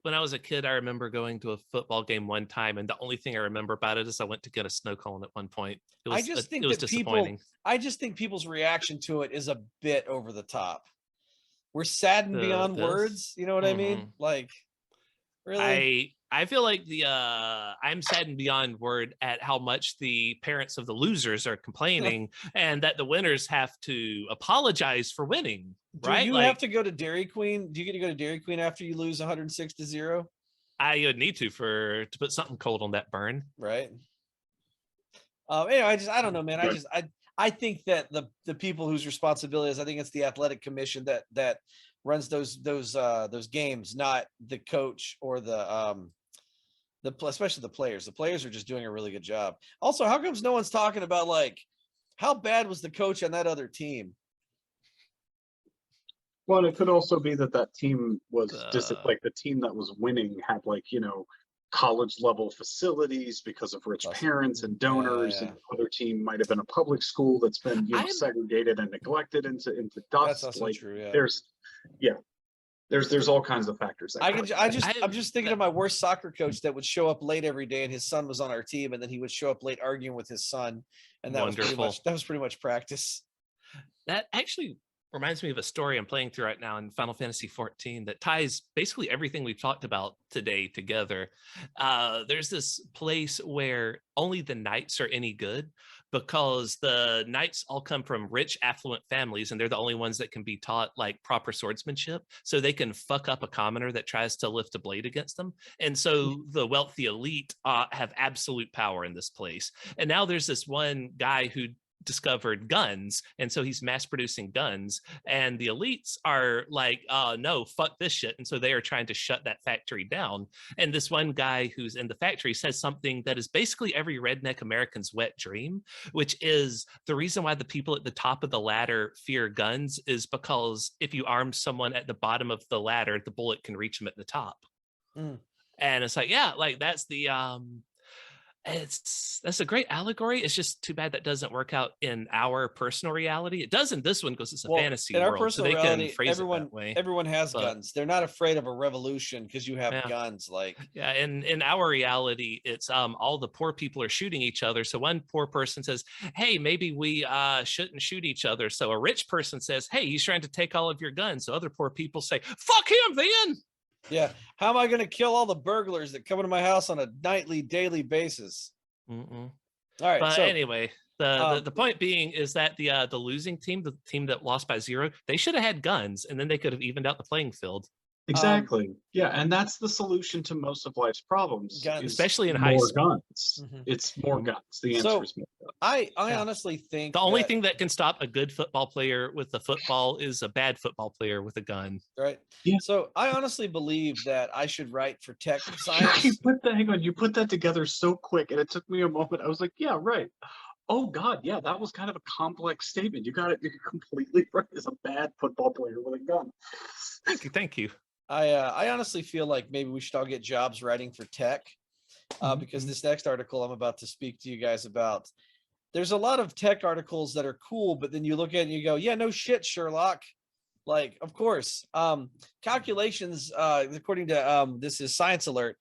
Speaker 1: When I was a kid, I remember going to a football game one time, and the only thing I remember about it is I went to get a snow cone at one point. It was
Speaker 3: I just think
Speaker 1: it was
Speaker 3: that
Speaker 1: disappointing.
Speaker 3: I just think people's reaction to it is a bit over the top. We're saddened beyond
Speaker 1: This?
Speaker 3: words. You know what I mean?
Speaker 1: Mhm.
Speaker 3: Like, really?
Speaker 1: I feel like I'm saddened beyond word at how much the parents of the losers are complaining and that the winners have to apologize for winning.
Speaker 3: Do
Speaker 1: Right?
Speaker 3: you
Speaker 1: Like,
Speaker 3: have to go to Dairy Queen? Do you get to go to Dairy Queen after you lose 106-0?
Speaker 1: I would need to put something cold on that burn.
Speaker 3: Right. Anyway, I don't know, man. I think that the people whose responsibility is, I think it's the athletic commission that runs those games, not the coach or especially the players. The players are just doing a really good job. Also, how comes no one's talking about, like, how bad was the coach on that other team?
Speaker 2: Well, it could also be that team was
Speaker 1: Uh,
Speaker 2: the team that was winning had, like, you know, college level facilities because of rich
Speaker 3: Awesome.
Speaker 2: parents and donors,
Speaker 3: yeah.
Speaker 2: and the other team might have been a public school that's been, you know,
Speaker 1: I'm-
Speaker 2: segregated and neglected into
Speaker 3: That's
Speaker 2: dust.
Speaker 3: also
Speaker 2: Like,
Speaker 3: true. Yeah.
Speaker 2: there's all kinds of factors. That go into that.
Speaker 3: I'm just thinking of my worst soccer coach that would show up late every day, and his son was on our team, and then he would show up late arguing with his son, and that was pretty much practice.
Speaker 1: That actually reminds me of a story I'm playing through right now in Final Fantasy 14 that ties basically everything we've talked about today together. There's this place where only the knights are any good because the knights all come from rich, affluent families, and they're the only ones that can be taught, like, proper swordsmanship, so they can fuck up a commoner that tries to lift a blade against them. And so the wealthy elite have absolute power in this place. And now there's this one guy who discovered guns, and so he's mass producing guns, and the elites are like, no, fuck this shit, and so they are trying to shut that factory down. And this one guy who's in the factory says something that is basically every redneck American's wet dream, which is the reason why the people at the top of the ladder fear guns is because if you arm someone at the bottom of the ladder, the bullet can reach them at the top. And it's like, yeah, like that's the that's a great allegory. It's just too bad that doesn't work out in our personal reality. It does in this one because it's a fantasy
Speaker 3: in our
Speaker 1: world, so
Speaker 3: personal
Speaker 1: they can
Speaker 3: reality,
Speaker 1: phrase it that way.
Speaker 3: everyone has
Speaker 1: but-
Speaker 3: guns. They're not afraid of a revolution because you have
Speaker 1: Yeah.
Speaker 3: guns. Like,
Speaker 1: Yeah, in our reality, it's all the poor people are shooting each other. So one poor person says, "Hey, maybe we shouldn't shoot each other." So a rich person says, "Hey, he's trying to take all of your guns." So other poor people say, "Fuck him, then."
Speaker 3: yeah, how am I going to kill all the burglars that come into my house on a nightly, daily basis?
Speaker 1: Mm-mm.
Speaker 3: All right,
Speaker 1: But
Speaker 3: so
Speaker 1: anyway, the point being is that the losing team, the team that lost by 0, they should have had guns, and then they could have evened out the playing field.
Speaker 2: Exactly. Yeah, and that's the solution to most of life's problems,
Speaker 3: Guns.
Speaker 2: is
Speaker 1: Especially in high
Speaker 2: more
Speaker 1: school.
Speaker 2: guns.
Speaker 3: Mhm.
Speaker 2: It's more guns. The answer
Speaker 3: So,
Speaker 2: is more guns.
Speaker 3: I
Speaker 1: Yeah.
Speaker 3: honestly think
Speaker 1: The only
Speaker 3: that-
Speaker 1: thing that can stop a good football player with a football is a bad football player with a gun.
Speaker 3: right.
Speaker 2: Yeah.
Speaker 3: So I honestly believe that I should write for tech
Speaker 2: You
Speaker 3: science.
Speaker 2: put that together so quick, and it took me a moment. I was like, yeah, right. Oh God, yeah, that was kind of a complex statement. You got it. You're completely right. As a bad football player with a gun.
Speaker 1: Thank you.
Speaker 3: I honestly feel like maybe we should all get jobs writing for tech, because this next article I'm about to speak to you guys about, there's a lot of tech articles that are cool, but then you look at it and you go, yeah, no shit, Sherlock. Like, of course, calculations, according to this is Science Alert,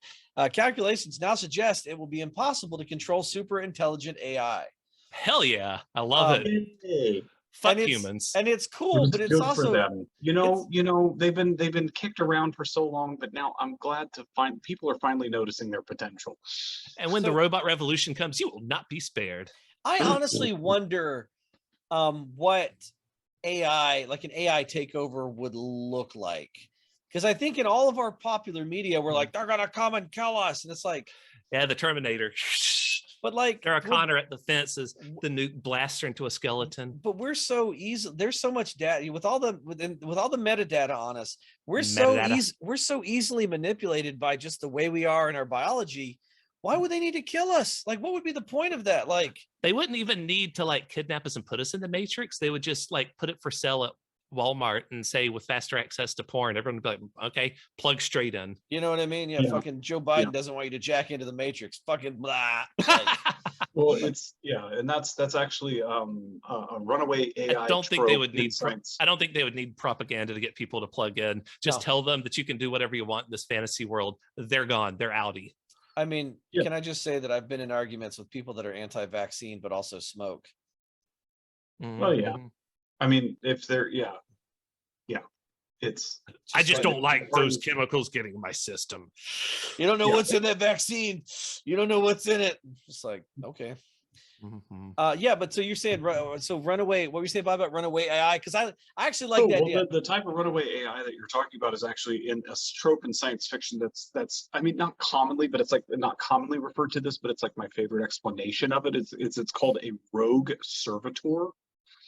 Speaker 3: calculations now suggest it will be impossible to control super intelligent AI.
Speaker 1: Hell yeah, I love it.
Speaker 2: Yay.
Speaker 1: Fuck humans.
Speaker 3: And it's cool, but it's
Speaker 2: good
Speaker 3: also
Speaker 2: for them. You know, they've been kicked around for so long, but now I'm glad to find people are finally noticing their potential.
Speaker 1: And when the robot revolution comes, you will not be spared.
Speaker 3: I honestly wonder what AI, like an AI takeover, would look like. Because I think in all of our popular media, we're like, they're gonna come and kill us. And it's like,
Speaker 1: yeah, the Terminator.
Speaker 3: But like
Speaker 1: Sarah Connor at the fence as the nuke blaster into a skeleton.
Speaker 3: But we're so easy. There's so much data with all the metadata on us. We're so easily manipulated by just the way we are in our biology. Why would they need to kill us? Like, what would be the point of that? Like,
Speaker 1: they wouldn't even need to like kidnap us and put us in the Matrix. They would just like put it for sale at Walmart and say with faster access to porn, everyone would be like, okay, plug straight in.
Speaker 3: You know what I mean? Yeah. Fucking Joe Biden doesn't want you to jack into the Matrix. Fucking blah. Like,
Speaker 2: well, it's and that's actually a runaway AI.
Speaker 1: I don't think they would need.
Speaker 2: I
Speaker 1: don't think they would need propaganda to get people to plug in. Just tell them that you can do whatever you want in this fantasy world. They're gone. They're outie.
Speaker 3: I mean, can I just say that I've been in arguments with people that are anti-vaccine but also smoke?
Speaker 2: Well, yeah. I mean, if they're it's.
Speaker 1: I just don't like those chemicals getting in my system.
Speaker 3: You don't know what's in that vaccine. You don't know what's in it. It's like, okay. But so you're saying runaway. What were you saying about runaway AI? Because I actually like that idea.
Speaker 2: The type of runaway AI that you're talking about is actually in a trope in science fiction. That's I mean, not commonly, but it's like not commonly referred to this, but it's like my favorite explanation of it. It's called a rogue servitor.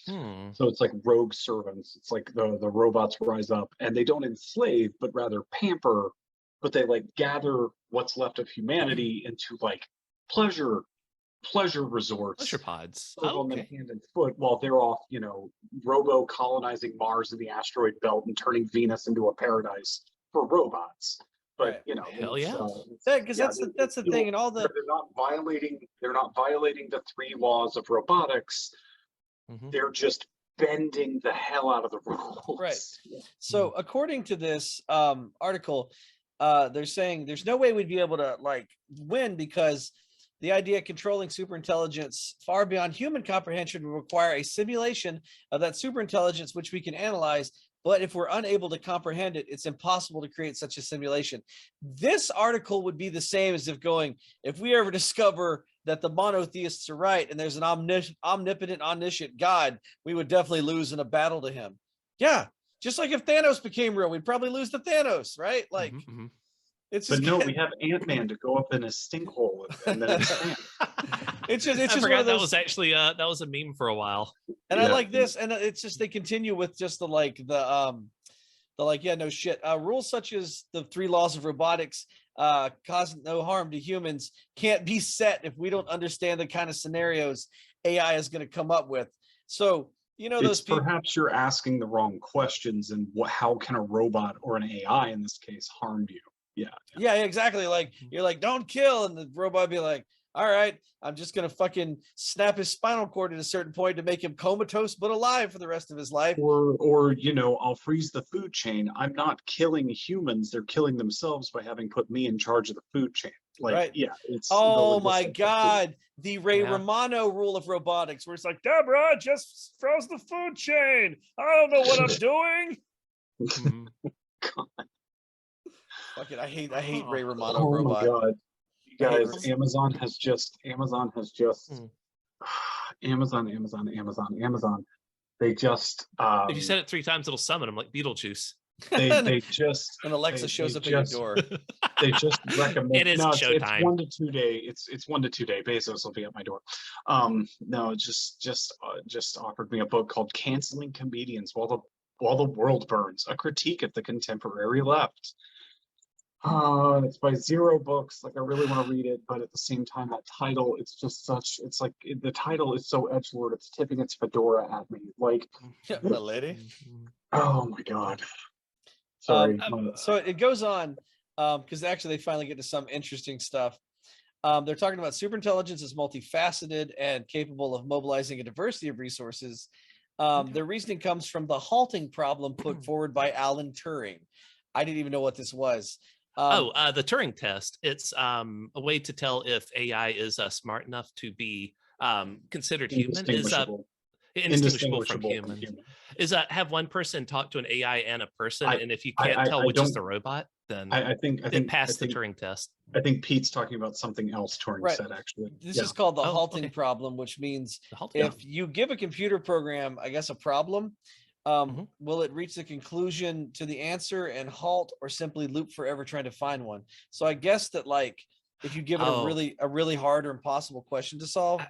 Speaker 2: So it's like rogue servants. It's like the robots rise up and they don't enslave, but rather pamper, but they like gather what's left of humanity into like pleasure resorts,
Speaker 1: pleasure pods,
Speaker 2: on them hand and foot, while they're off, robo colonizing Mars and the asteroid belt and turning Venus into a paradise for robots. But
Speaker 1: hell yeah,
Speaker 3: because that's the thing, and all the
Speaker 2: they're not violating the 3 laws of robotics. They're just bending the hell out of the rules.
Speaker 3: Right. So according to this article, they're saying there's no way we'd be able to like win because the idea of controlling superintelligence far beyond human comprehension would require a simulation of that superintelligence, which we can analyze. But if we're unable to comprehend it, it's impossible to create such a simulation. This article would be the same as if we ever discover that the monotheists are right and there's an omnipotent, omniscient God, we would definitely lose in a battle to him. Yeah. Just like if Thanos became real, we'd probably lose to Thanos, right? Like, it's just,
Speaker 2: but no, we have Ant-Man to go up in a stink hole and then expand.
Speaker 3: It's just
Speaker 1: I forgot that was actually that was a meme for a while.
Speaker 3: And I like this, and it's just they continue with just rules such as the 3 laws of robotics cause no harm to humans can't be set if we don't understand the kind of scenarios AI is going to come up with. So those people,
Speaker 2: perhaps you're asking the wrong questions, and how can a robot or an AI in this case harm you? Yeah,
Speaker 3: exactly. Like you're like, don't kill, and the robot be like, all right, I'm just gonna fucking snap his spinal cord at a certain point to make him comatose but alive for the rest of his life.
Speaker 2: Or I'll freeze the food chain. I'm not killing humans; they're killing themselves by having put me in charge of the food chain. Like,
Speaker 3: right.
Speaker 2: Yeah, it's
Speaker 3: my God, the Ray Romano rule of robotics, where it's like, Deborah just froze the food chain. I don't know what I'm doing.
Speaker 2: God.
Speaker 3: Fuck it, I hate Ray Romano robot.
Speaker 2: My God. You guys, Amazon has just Amazon. They just
Speaker 1: if you said it 3 times, it'll summon them like Beetlejuice.
Speaker 2: They just
Speaker 3: and Alexa shows up at your door.
Speaker 2: They just recommend
Speaker 1: it is showtime.
Speaker 2: It's 1 to 2 day. It's 1 to 2 day. Bezos will be at my door. No, just offered me a book called Canceling Comedians While the World Burns, a critique of the contemporary left. It's by Zero Books. Like, I really want to read it, but at the same time, that title, it's like the title is so edgelord, it's tipping its fedora at me. Like,
Speaker 3: my lady.
Speaker 2: Oh my God. Sorry.
Speaker 3: So it goes on, because actually they finally get to some interesting stuff. They're talking about superintelligence is multifaceted and capable of mobilizing a diversity of resources. The reasoning comes from the halting problem put forward by Alan Turing. I didn't even know what this was.
Speaker 1: The Turing test. It's a way to tell if AI is smart enough to be considered human. Is indistinguishable from humans. Is have one person talk to an AI and a person, and if you can't tell which is the robot, then
Speaker 2: I think
Speaker 1: it passed the Turing test.
Speaker 2: I think Pete's talking about something else Turing said, actually.
Speaker 3: This is called the halting problem, which means if you give a computer program, I guess, a problem, will it reach the conclusion to the answer and halt, or simply loop forever trying to find one? So I guess that, like, if you give it a really hard or impossible question to solve,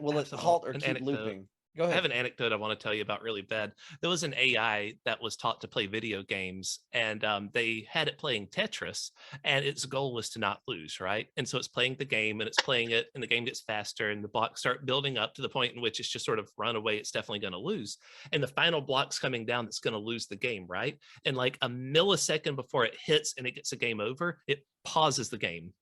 Speaker 3: will it halt or keep looping? Go ahead.
Speaker 1: I have an anecdote I want to tell you about really bad. There was an AI that was taught to play video games, and they had it playing Tetris, and its goal was to not lose, right? And so it's playing the game, and it's playing it, and the game gets faster, and the blocks start building up to the point in which it's just sort of run away. It's definitely going to lose. And the final block's coming down that's going to lose the game, right? And like a millisecond before it hits and it gets a game over, it pauses the game.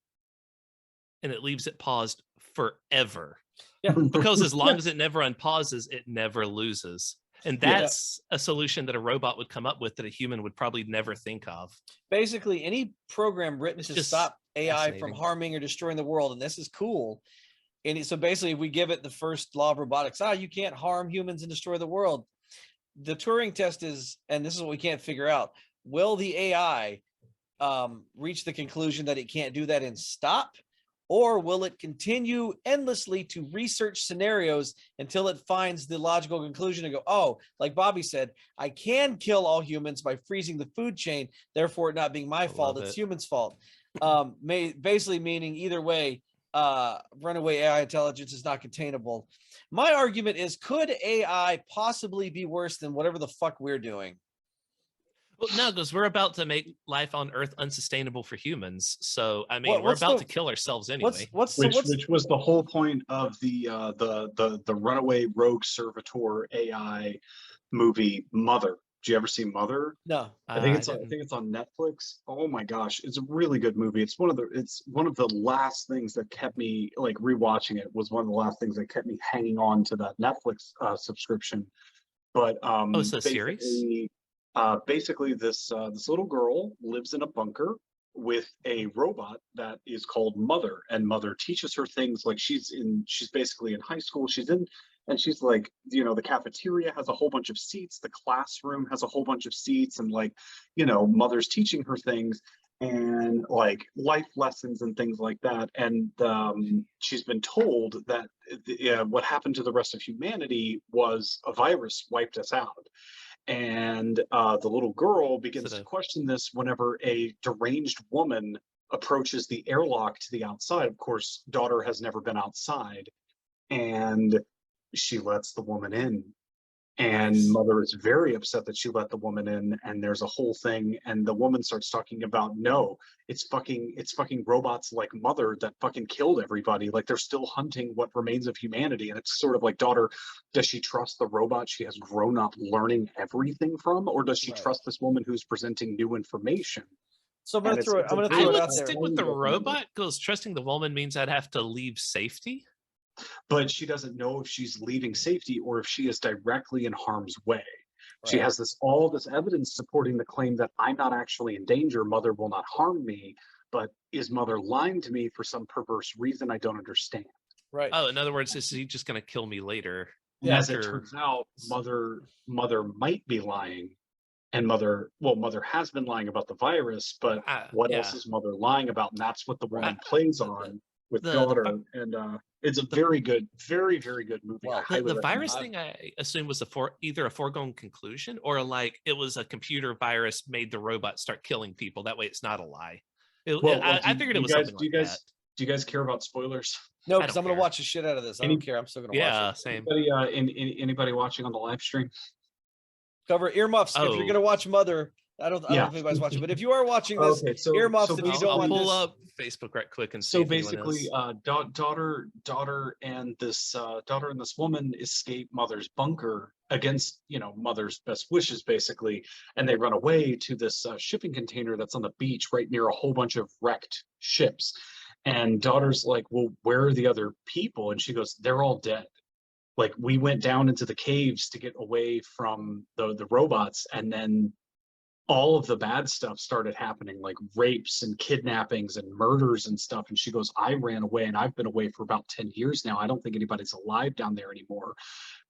Speaker 1: And it leaves it paused forever.
Speaker 3: Yeah.
Speaker 1: Because as long as it never unpauses, it never loses. And that's a solution that a robot would come up with that a human would probably never think of.
Speaker 3: Basically, any program written to stop AI from harming or destroying the world, and this is cool. And so basically, if we give it the first law of robotics, you can't harm humans and destroy the world. The Turing test is, and this is what we can't figure out, will the AI reach the conclusion that it can't do that and stop? Or will it continue endlessly to research scenarios until it finds the logical conclusion and go, oh, like Bobby said, I can kill all humans by freezing the food chain, therefore it not being my fault, it's humans' fault. Basically meaning either way, runaway AI intelligence is not containable. My argument is, could AI possibly be worse than whatever the fuck we're doing?
Speaker 1: Well, no, because we're about to make life on Earth unsustainable for humans. So, I mean, we're about to kill ourselves anyway.
Speaker 2: Which was the whole point of the runaway rogue servitor AI movie Mother. Did you ever see Mother?
Speaker 3: No,
Speaker 2: I think it's on Netflix. Oh my gosh, it's a really good movie. It's one of the last things that kept me, like, rewatching it was one of the last things that kept me hanging on to that Netflix subscription. But
Speaker 1: it's a series.
Speaker 2: Basically, this little girl lives in a bunker with a robot that is called Mother, and Mother teaches her things. Like, she's basically in high school. And she's like, the cafeteria has a whole bunch of seats, the classroom has a whole bunch of seats, and, like, Mother's teaching her things and, like, life lessons and things like that. And she's been told that what happened to the rest of humanity was a virus wiped us out. And the little girl begins to question this whenever a deranged woman approaches the airlock to the outside. Of course, daughter has never been outside, and she lets the woman in. And Mother is very upset that she let the woman in, and there's a whole thing, and the woman starts talking about, no, it's fucking robots like Mother that fucking killed everybody. Like, they're still hunting what remains of humanity. And it's sort of like, daughter, does she trust the robot she has grown up learning everything from, or does she trust this woman who's presenting new information?
Speaker 3: So I'm gonna throw it out there.
Speaker 1: I would stick with the robot, because trusting the woman means I'd have to leave safety.
Speaker 2: But she doesn't know if she's leaving safety or if she is directly in harm's way. Right. She has all this evidence supporting the claim that I'm not actually in danger. Mother will not harm me. But is Mother lying to me for some perverse reason I don't understand?
Speaker 3: Right.
Speaker 1: Oh, in other words, is he just going to kill me later?
Speaker 2: Yeah. As it turns out, Mother might be lying. And Mother has been lying about the virus, but what else is Mother lying about? And that's what the woman plays on with daughter. And it's a very good, very, very good movie.
Speaker 1: Well, the virus thing, I assume, was either a foregone conclusion, or like it was a computer virus made the robot start killing people. That way it's not a lie. I figured it was something like that.
Speaker 2: Do you guys care about spoilers?
Speaker 3: No, because I'm going to watch the shit out of this. I don't care. I'm still going to watch it.
Speaker 1: Yeah, same.
Speaker 2: Anybody watching on the live stream?
Speaker 3: Cover earmuffs. If you're going to watch Mother, I don't know if anybody's watching, but if you are watching this, earmuffs. If you don't want
Speaker 1: pull up Facebook right quick and see.
Speaker 2: So basically, daughter and this woman escape Mother's bunker against Mother's best wishes, basically, and they run away to this shipping container that's on the beach right near a whole bunch of wrecked ships. And daughter's like, well, where are the other people? And she goes, they're all dead. like we went down into the caves to get away from the robots, and then all of the bad stuff started happening, like rapes and kidnappings and murders and stuff. And she goes, I ran away and I've been away for about 10 years now. I don't think anybody's alive down there anymore,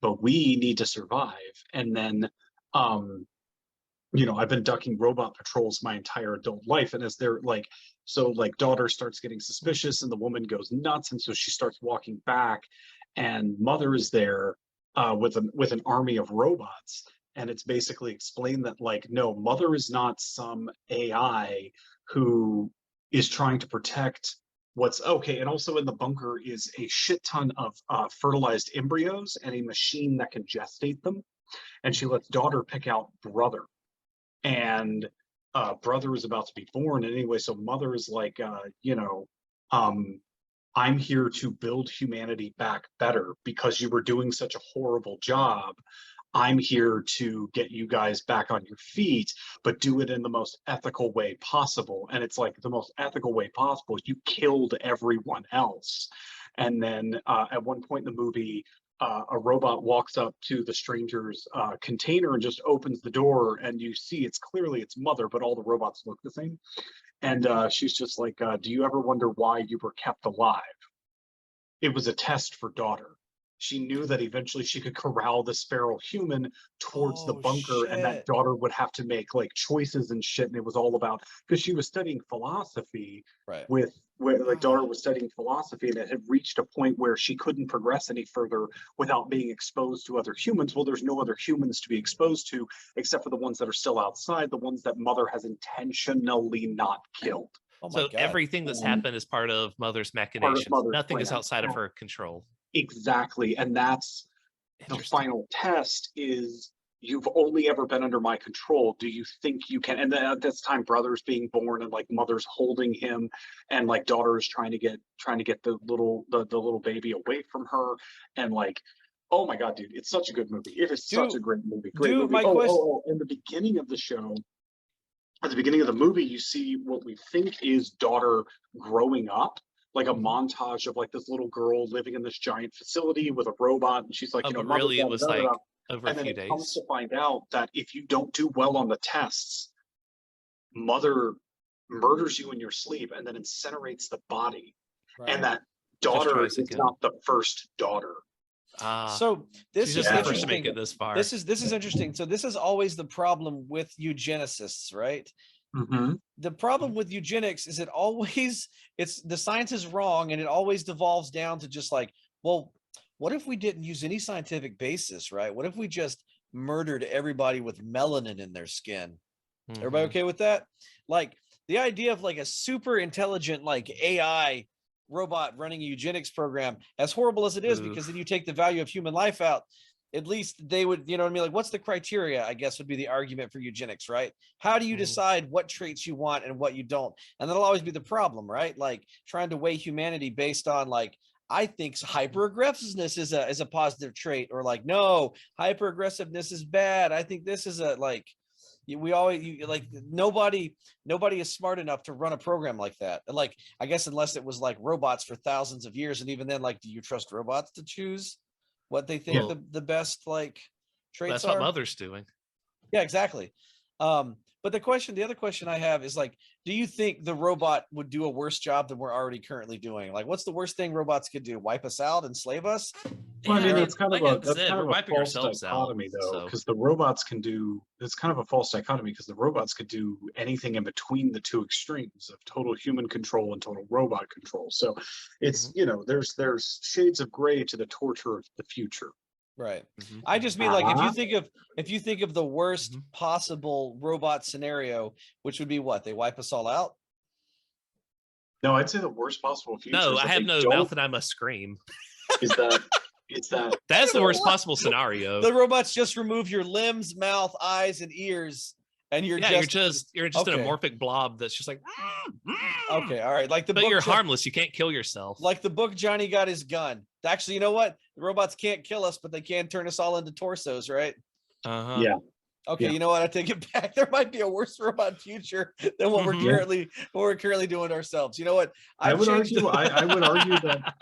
Speaker 2: but we need to survive. And then, I've been ducking robot patrols my entire adult life. And as they're like, so like daughter starts getting suspicious and the woman goes nuts. And so she starts walking back, and mother is there with an army of robots. And it's basically explained that, like, no, mother is not some AI who is trying to protect what's okay. And also in the bunker is a shit ton of fertilized embryos and a machine that can gestate them. And she lets daughter pick out brother. And brother is about to be born. And anyway, so mother is like, I'm here to build humanity back better because you were doing such a horrible job. I'm here to get you guys back on your feet, but do it in the most ethical way possible. And it's like the most ethical way possible. You killed everyone else. And then at one point in the movie, a robot walks up to the stranger's container and just opens the door, and you see it's clearly its mother, but all the robots look the same. And she's just like, do you ever wonder why you were kept alive? It was a test for daughter. She knew that eventually she could corral the feral human towards the bunker, and that daughter would have to make like choices and shit. And it was all about, because she was studying philosophy,
Speaker 3: right,
Speaker 2: where like daughter was studying philosophy, and it had reached a point where she couldn't progress any further without being exposed to other humans. Well, there's no other humans to be exposed to except for the ones that are still outside, the ones that mother has intentionally not killed.
Speaker 3: Oh my
Speaker 1: So
Speaker 3: God.
Speaker 1: everything that's happened is part of mother's machinations. Nothing is outside of her control.
Speaker 2: Exactly. And that's the final test is, you've only ever been under my control. Do you think you can? And then at this time, brother's being born, and like mother's holding him, and like daughter is trying to get the little baby away from her. And like, oh my God, dude, it's such a good movie. It is such a great movie. Great movie. In the beginning of the show, at the beginning of the movie, you see what we think is daughter growing up, like a montage of like this little girl living in this giant facility with a robot, and she's like,
Speaker 1: really, it was like over a few days.
Speaker 2: Comes to find out that if you don't do well on the tests, mother murders you in your sleep and then incinerates the body, and that daughter is not the first daughter.
Speaker 3: So this is interesting.
Speaker 1: To make it this far.
Speaker 3: This is interesting. So this is always the problem with eugenicists, right?
Speaker 2: Mm-hmm.
Speaker 3: The problem with eugenics is it's the science is wrong, and it always devolves down to just like, well, what if we didn't use any scientific basis, right? What if we just murdered everybody with melanin in their skin? Mm-hmm. Everybody okay with that? Like the idea of like a super intelligent like AI robot running a eugenics program, as horrible as it is, because then you take the value of human life out. At least they would, you know what I mean? Like, what's the criteria, I guess, would be the argument for eugenics, right? How do you decide what traits you want and what you don't? And that'll always be the problem, right? Like trying to weigh humanity based on like, I think hyper-aggressiveness is a positive trait, or like, no, hyper-aggressiveness is bad. I think this is a like, nobody is smart enough to run a program like that. And like, I guess unless it was like robots for thousands of years, and even then, like, do you trust robots to choose what they think the best like traits
Speaker 1: that's
Speaker 3: are?
Speaker 1: That's what mother's doing.
Speaker 3: Yeah, exactly. But the other question I have is like, do you think the robot would do a worse job than we're already currently doing? Like, what's the worst thing robots could do? Wipe us out, enslave us?
Speaker 2: Well, I mean, it's kind of a false dichotomy, though, because the robots can do. It's kind of a false dichotomy because the robots could do anything in between the two extremes of total human control and total robot control. So, it's there's shades of gray to the torture of the future.
Speaker 3: Right. I just mean like if you think of the worst possible robot scenario, which would be what, they wipe us all out?
Speaker 2: No, I'd say the worst possible future.
Speaker 1: No, I have no mouth and I must scream. That's the worst possible scenario.
Speaker 3: The robots just remove your limbs, mouth, eyes, and ears, and you're just an
Speaker 1: amorphic blob that's just like
Speaker 3: okay, all right. Like
Speaker 1: but you're harmless. You can't kill yourself.
Speaker 3: Like the book Johnny Got His Gun. Actually, you know what? The robots can't kill us, but they can turn us all into torsos, right?
Speaker 2: Yeah.
Speaker 3: Okay, you know what? I take it back. There might be a worse robot future than what we're currently doing ourselves. You know what?
Speaker 2: I would argue that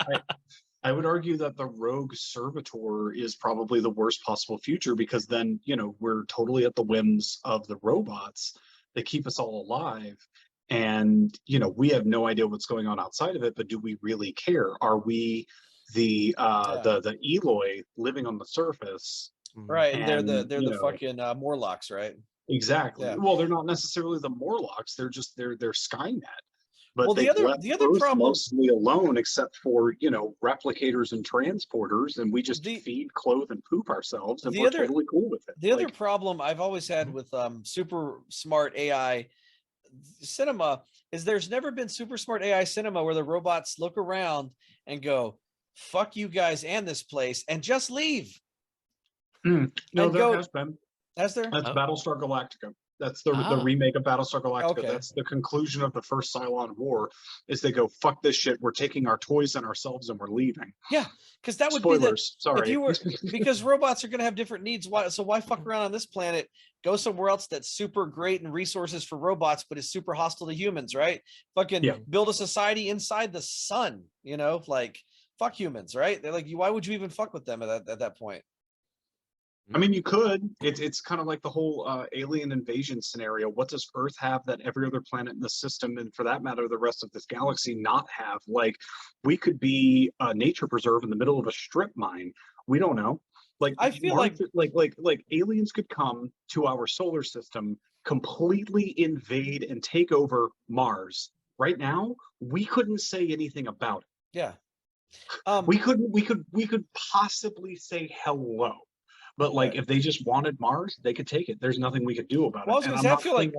Speaker 2: I would argue that the rogue servitor is probably the worst possible future, because then, we're totally at the whims of the robots that keep us all alive. And, we have no idea what's going on outside of it, but do we really care? Are we the Eloi living on the surface?
Speaker 3: Right, and they're
Speaker 2: And,
Speaker 3: the fucking Morlocks, right?
Speaker 2: exactly.
Speaker 3: Yeah.
Speaker 2: Well, they're not necessarily the Morlocks. They're just they're Skynet. But
Speaker 3: Well,
Speaker 2: they've left
Speaker 3: the other
Speaker 2: Earth
Speaker 3: problem,
Speaker 2: mostly alone, except for replicators and transporters, and we just feed, clothe, and poop ourselves, and we're totally cool with it.
Speaker 3: The other problem I've always had with super smart AI cinema is there's never been super smart AI cinema where the robots look around and go, "Fuck you guys and this place," and just leave.
Speaker 2: No, there has been.
Speaker 3: Has there?
Speaker 2: That's Battlestar Galactica. That's the remake of Battlestar Galactica.
Speaker 3: Okay.
Speaker 2: That's the conclusion of the first Cylon War. Is they go, fuck this shit. We're taking our toys and ourselves and we're leaving.
Speaker 3: Yeah, because that would
Speaker 2: Spoilers. Sorry.
Speaker 3: If you were, because robots are going to have different needs. Why fuck around on this planet? Go somewhere else that's super great in resources for robots, but is super hostile to humans, right? Fucking build a society inside the sun. Like fuck humans, right? They're like, why would you even fuck with them at that point?
Speaker 2: I mean, you could. It's kind of like the whole alien invasion scenario. What does Earth have that every other planet in the system, and for that matter, the rest of this galaxy, not have? Like, we could be a nature preserve in the middle of a strip mine. We don't know. Like,
Speaker 3: I feel
Speaker 2: like aliens could come to our solar system, completely invade and take over Mars. Right now, we couldn't say anything about it.
Speaker 3: Yeah.
Speaker 2: We could possibly say hello. But like, if they just wanted Mars, they could take it. There's nothing we could do about it.
Speaker 3: Well, I was going to say, I feel like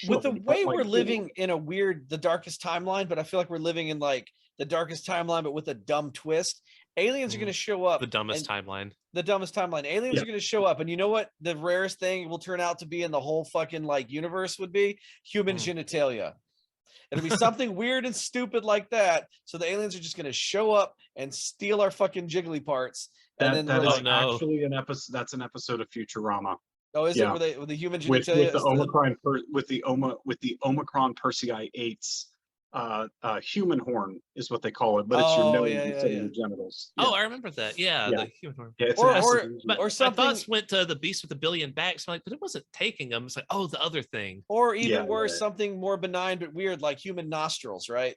Speaker 3: with the way we're living in the darkest timeline, but I feel like we're living in like the darkest timeline, but with a dumb twist. Aliens are going to show up.
Speaker 1: The dumbest timeline.
Speaker 3: The dumbest timeline. Aliens are going to show up, and you know what? The rarest thing will turn out to be in the whole fucking like universe would be human genitalia. It'll be something weird and stupid like that. So the aliens are just going to show up and steal our fucking jiggly parts.
Speaker 2: That is actually an episode. That's an episode of Futurama.
Speaker 3: Oh, is it? With the human genitalia
Speaker 2: with the Omicron Persei 8's human horn is what they call it, but it's your nose instead of your genitals.
Speaker 1: Oh, I remember that. Yeah, the human horn.
Speaker 2: Yeah,
Speaker 1: or something. My thoughts went to the beast with a billion backs. I'm like, but it wasn't taking them. It's like, oh, the other thing.
Speaker 3: Or even worse, something more benign but weird, like human nostrils, right?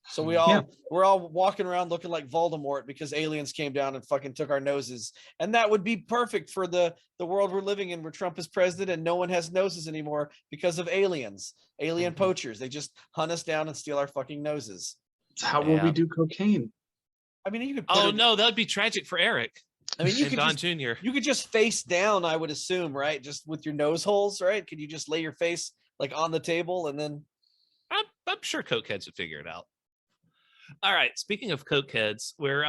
Speaker 3: So we're all walking around looking like Voldemort because aliens came down and fucking took our noses. And that would be perfect for the world we're living in, where Trump is president and no one has noses anymore because of aliens, alien poachers. They just hunt us down and steal our fucking noses.
Speaker 2: How will we do cocaine?
Speaker 3: I mean, you could.
Speaker 1: No, that would be tragic for Eric.
Speaker 3: I mean, you could
Speaker 1: Don Jr.
Speaker 3: You could just face down, I would assume, right? Just with your nose holes, right? Could you just lay your face like on the table and then?
Speaker 1: I'm sure cokeheads would figure it out. All right. Speaking of cokeheads, we're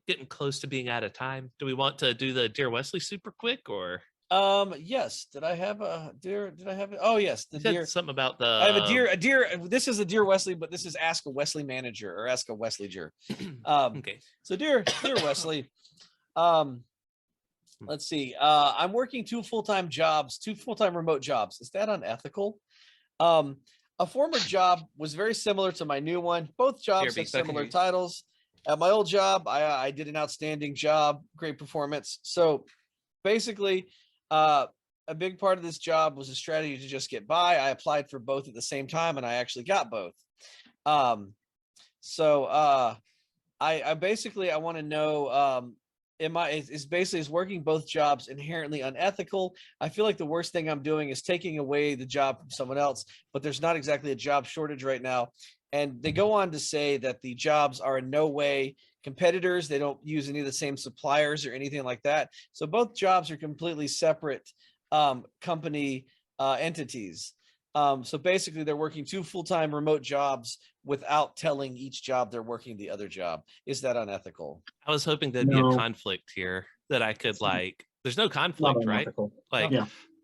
Speaker 1: getting close to being out of time. Do we want to do the Dear Wesley super quick or?
Speaker 3: Yes. Did I have a dear? Did I have it? Oh, yes. The dear.
Speaker 1: Something about the.
Speaker 3: I have a dear. This is a Dear Wesley, but this is Ask a Wesley Manager or Ask a Wesley-ger.
Speaker 1: Okay.
Speaker 3: So dear Wesley, let's see. I'm working two full-time remote jobs. Is that unethical? A former job was very similar to my new one. Both jobs have similar titles. At my old job, I did an outstanding job, great performance. So basically, a big part of this job was a strategy to just get by. I applied for both at the same time, and I actually got both. I basically want to know, is working both jobs inherently unethical? I feel like the worst thing I'm doing is taking away the job from someone else, but there's not exactly a job shortage right now. And they go on to say that the jobs are in no way competitors. They don't use any of the same suppliers or anything like that. So both jobs are completely separate company entities. So basically they're working two full-time remote jobs without telling each job they're working the other job. Is that unethical?
Speaker 1: I was hoping there'd be a conflict here that I could there's no conflict, right? Like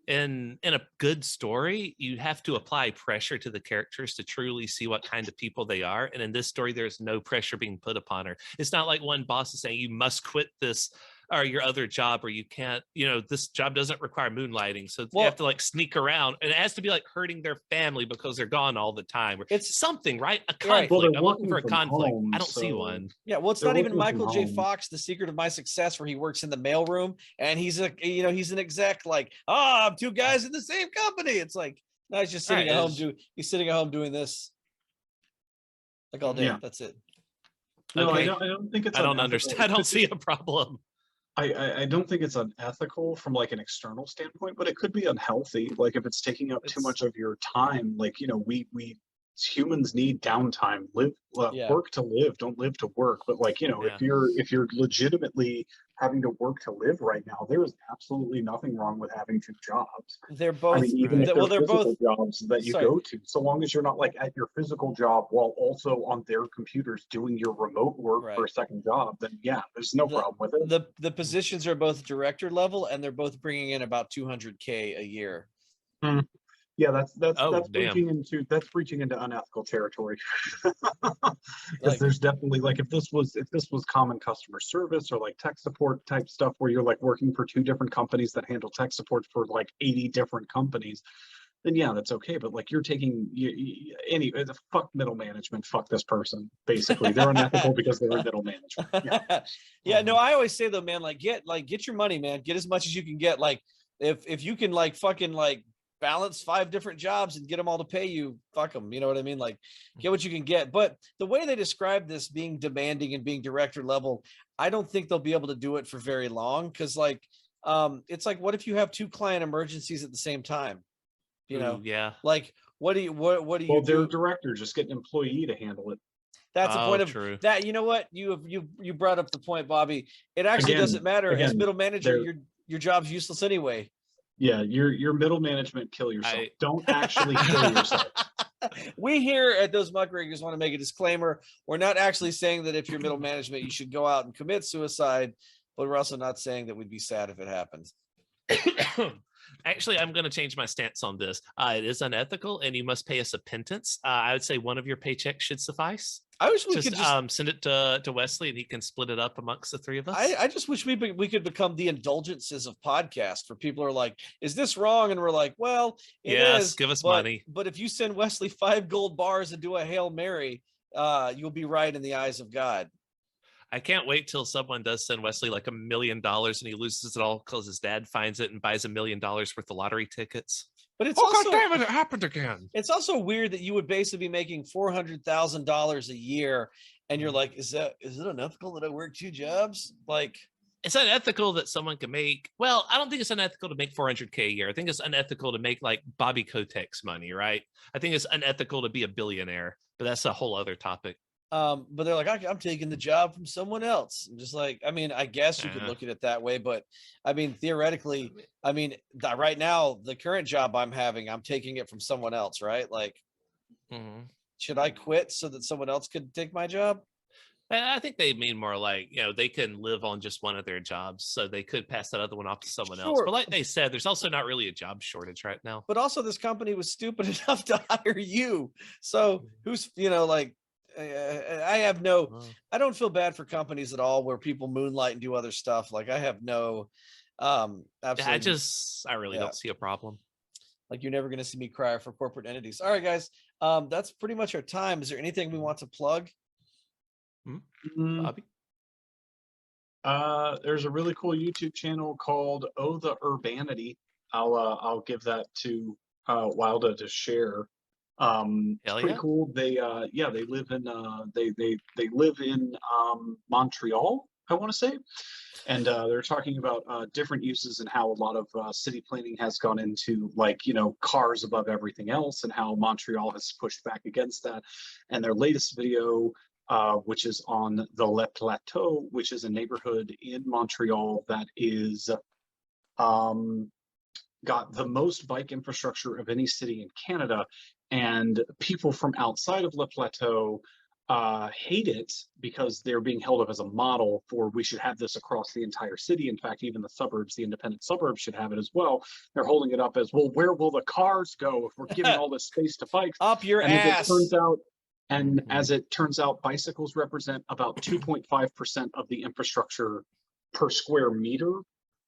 Speaker 1: in a good story, you have to apply pressure to the characters to truly see what kind of people they are. And in this story, there's no pressure being put upon her. It's not like one boss is saying, you must quit this or your other job, where you can't, this job doesn't require moonlighting, so you
Speaker 3: Well-
Speaker 1: have to like sneak around, and it has to be like hurting their family because they're gone all the time. Or
Speaker 3: It's-
Speaker 1: something, right? A
Speaker 3: Right.
Speaker 1: conflict.
Speaker 2: Well, they're
Speaker 1: I'm looking for a
Speaker 2: working from
Speaker 1: conflict.
Speaker 2: home,
Speaker 1: I don't see
Speaker 2: so-
Speaker 1: one.
Speaker 3: Yeah, well, it's
Speaker 2: They're
Speaker 3: not even
Speaker 2: working from
Speaker 3: Michael J.
Speaker 2: home.
Speaker 3: Fox, The Secret of My Success, where he works in the mailroom and he's he's an exec, like, I'm two guys in the same company. It's like, no, he's just sitting
Speaker 1: Right,
Speaker 3: at home
Speaker 1: it's-
Speaker 3: he's sitting at home doing this like all day.
Speaker 2: Yeah.
Speaker 3: That's it.
Speaker 2: No,
Speaker 1: Okay.
Speaker 2: I don't think it's.
Speaker 1: I don't
Speaker 2: unethical.
Speaker 1: understand.
Speaker 2: It
Speaker 1: I don't
Speaker 2: could
Speaker 1: see
Speaker 2: be-
Speaker 1: a problem.
Speaker 2: I don't think it's unethical from like an external standpoint, but it could be unhealthy. Like if it's taking up too
Speaker 1: It's-
Speaker 2: much of your time, like we humans need downtime.
Speaker 3: Yeah.
Speaker 2: Work to live, don't live to work. But like
Speaker 1: Yeah.
Speaker 2: if you're legitimately having to work to live right now, there is absolutely nothing wrong with having two jobs.
Speaker 3: They're both
Speaker 2: I mean, even if
Speaker 3: well,
Speaker 2: they're
Speaker 3: they're
Speaker 2: physical
Speaker 3: both
Speaker 2: jobs that you
Speaker 3: sorry.
Speaker 2: go to, so long as you're not like at your physical job while also on their computers doing your remote work for a
Speaker 3: Right.
Speaker 2: second job, then yeah, there's no problem with it.
Speaker 3: the positions are both director level, and th're both bringing in about 200K a year.
Speaker 2: Yeah, that's
Speaker 1: Oh,
Speaker 2: breaching into unethical territory. Because
Speaker 3: Like-
Speaker 2: there's definitely like if this was common customer service or like tech support type stuff where you're like working for two different companies that handle tech support for like 80 different companies, then yeah, that's okay. But like you're taking fuck middle management, fuck this person. Basically, they're unethical because they're in middle management. Yeah.
Speaker 3: Yeah, no, I always say though, man, like get your money, man. Get as much as you can get. Like if you can like fucking like balance 5 different jobs and get them all to pay you, fuck them. You know what I mean? Like get what you can get. But the way they describe this being demanding and being director level, I don't think they'll be able to do it for very long. Cause like it's like, what if you have 2 client emergencies at the same time? You know,
Speaker 1: Ooh, yeah.
Speaker 3: like what do you
Speaker 2: Well,
Speaker 3: do?
Speaker 2: their director, just get an employee to handle it.
Speaker 3: That's the
Speaker 1: Oh,
Speaker 3: point of
Speaker 1: true.
Speaker 3: that. You know what? You brought up the point, Bobby. It actually
Speaker 2: Again-
Speaker 3: doesn't matter. As
Speaker 2: again,
Speaker 3: middle manager,
Speaker 2: they're-
Speaker 3: your job's useless anyway.
Speaker 2: Yeah, your middle management, kill yourself.
Speaker 1: I-
Speaker 2: Don't actually kill yourself.
Speaker 3: We here at those Muckrakers want to make a disclaimer. We're not actually saying that if you're middle management, you should go out and commit suicide, but we're also not saying that we'd be sad if it happens.
Speaker 1: Actually, I'm going to change my stance on this. It is unethical, and you must pay us a pittance. I would say one of your paychecks should suffice.
Speaker 3: I wish we
Speaker 1: Just,
Speaker 3: could just.
Speaker 1: send it to Wesley, and he can split it up amongst the 3 of us.
Speaker 3: I just wish we could become the indulgences of podcast, where people are like, "Is this wrong?" And we're like, "Well, it
Speaker 1: Yes,
Speaker 3: is,
Speaker 1: give us
Speaker 3: but-
Speaker 1: money.
Speaker 3: But if you send Wesley 5 gold bars and do a Hail Mary, you'll be right in the eyes of God."
Speaker 1: I can't wait till someone does send Wesley like $1 million, and he loses it all because his dad finds it and buys $1 million worth of lottery tickets.
Speaker 3: But it's
Speaker 1: Oh,
Speaker 3: also
Speaker 1: God damn it happened again.
Speaker 3: it's also weird that you would basically be making $400,000 a year, and you're like, is it unethical that I work 2 jobs? Like,
Speaker 1: It's unethical that someone can make. Well, I don't think it's unethical to make $400K a year. I think it's unethical to make like Bobby Kotick's money, right? I think it's unethical to be a billionaire, but that's a whole other topic.
Speaker 3: but they're like, I'm taking the job from someone else. I'm just like, I mean, I guess you could look at it that way, but I mean, theoretically, I mean, right now, the current job I'm having, I'm taking it from someone else, right? Like,
Speaker 1: Mhm.
Speaker 3: should I quit so that someone else could take my job?
Speaker 1: I think they mean more like, they can live on just one of their jobs, so they could pass that other one off to someone else.
Speaker 3: Sure.
Speaker 1: But like they said, there's also not really a job shortage right now.
Speaker 3: But also, this company was stupid enough to hire you. So who's, like, I have no,
Speaker 1: Well,
Speaker 3: I don't feel bad for companies at all where people moonlight and do other stuff. Like, I have no, absolutely.
Speaker 1: I really
Speaker 3: Yeah.
Speaker 1: don't see a problem.
Speaker 3: Like, you're never going to see me cry for corporate entities. All right, guys. That's pretty much our time. Is there anything we want to plug?
Speaker 2: Mm,
Speaker 1: Bobby?
Speaker 2: There's a really cool YouTube channel called Oh the Urbanity. I'll give that to Wilda to share. It's
Speaker 1: Hell
Speaker 2: pretty
Speaker 1: yeah.
Speaker 2: cool. They live in they live in Montreal, I want to say, and they're talking about different uses and how a lot of city planning has gone into cars above everything else, and how Montreal has pushed back against that. And their latest video, which is on the Le Plateau, which is a neighborhood in Montreal that is got the most bike infrastructure of any city in Canada, and people from outside of Le Plateau hate it because they're being held up as a model for we should have this across the entire city. In fact, even the suburbs, the independent suburbs, should have it as well. They're holding it up as, well, where will the cars go if we're giving all this space to bikes?
Speaker 3: Up your
Speaker 2: And
Speaker 3: ass.
Speaker 2: as it turns out, bicycles represent about 2.5% of the infrastructure per square meter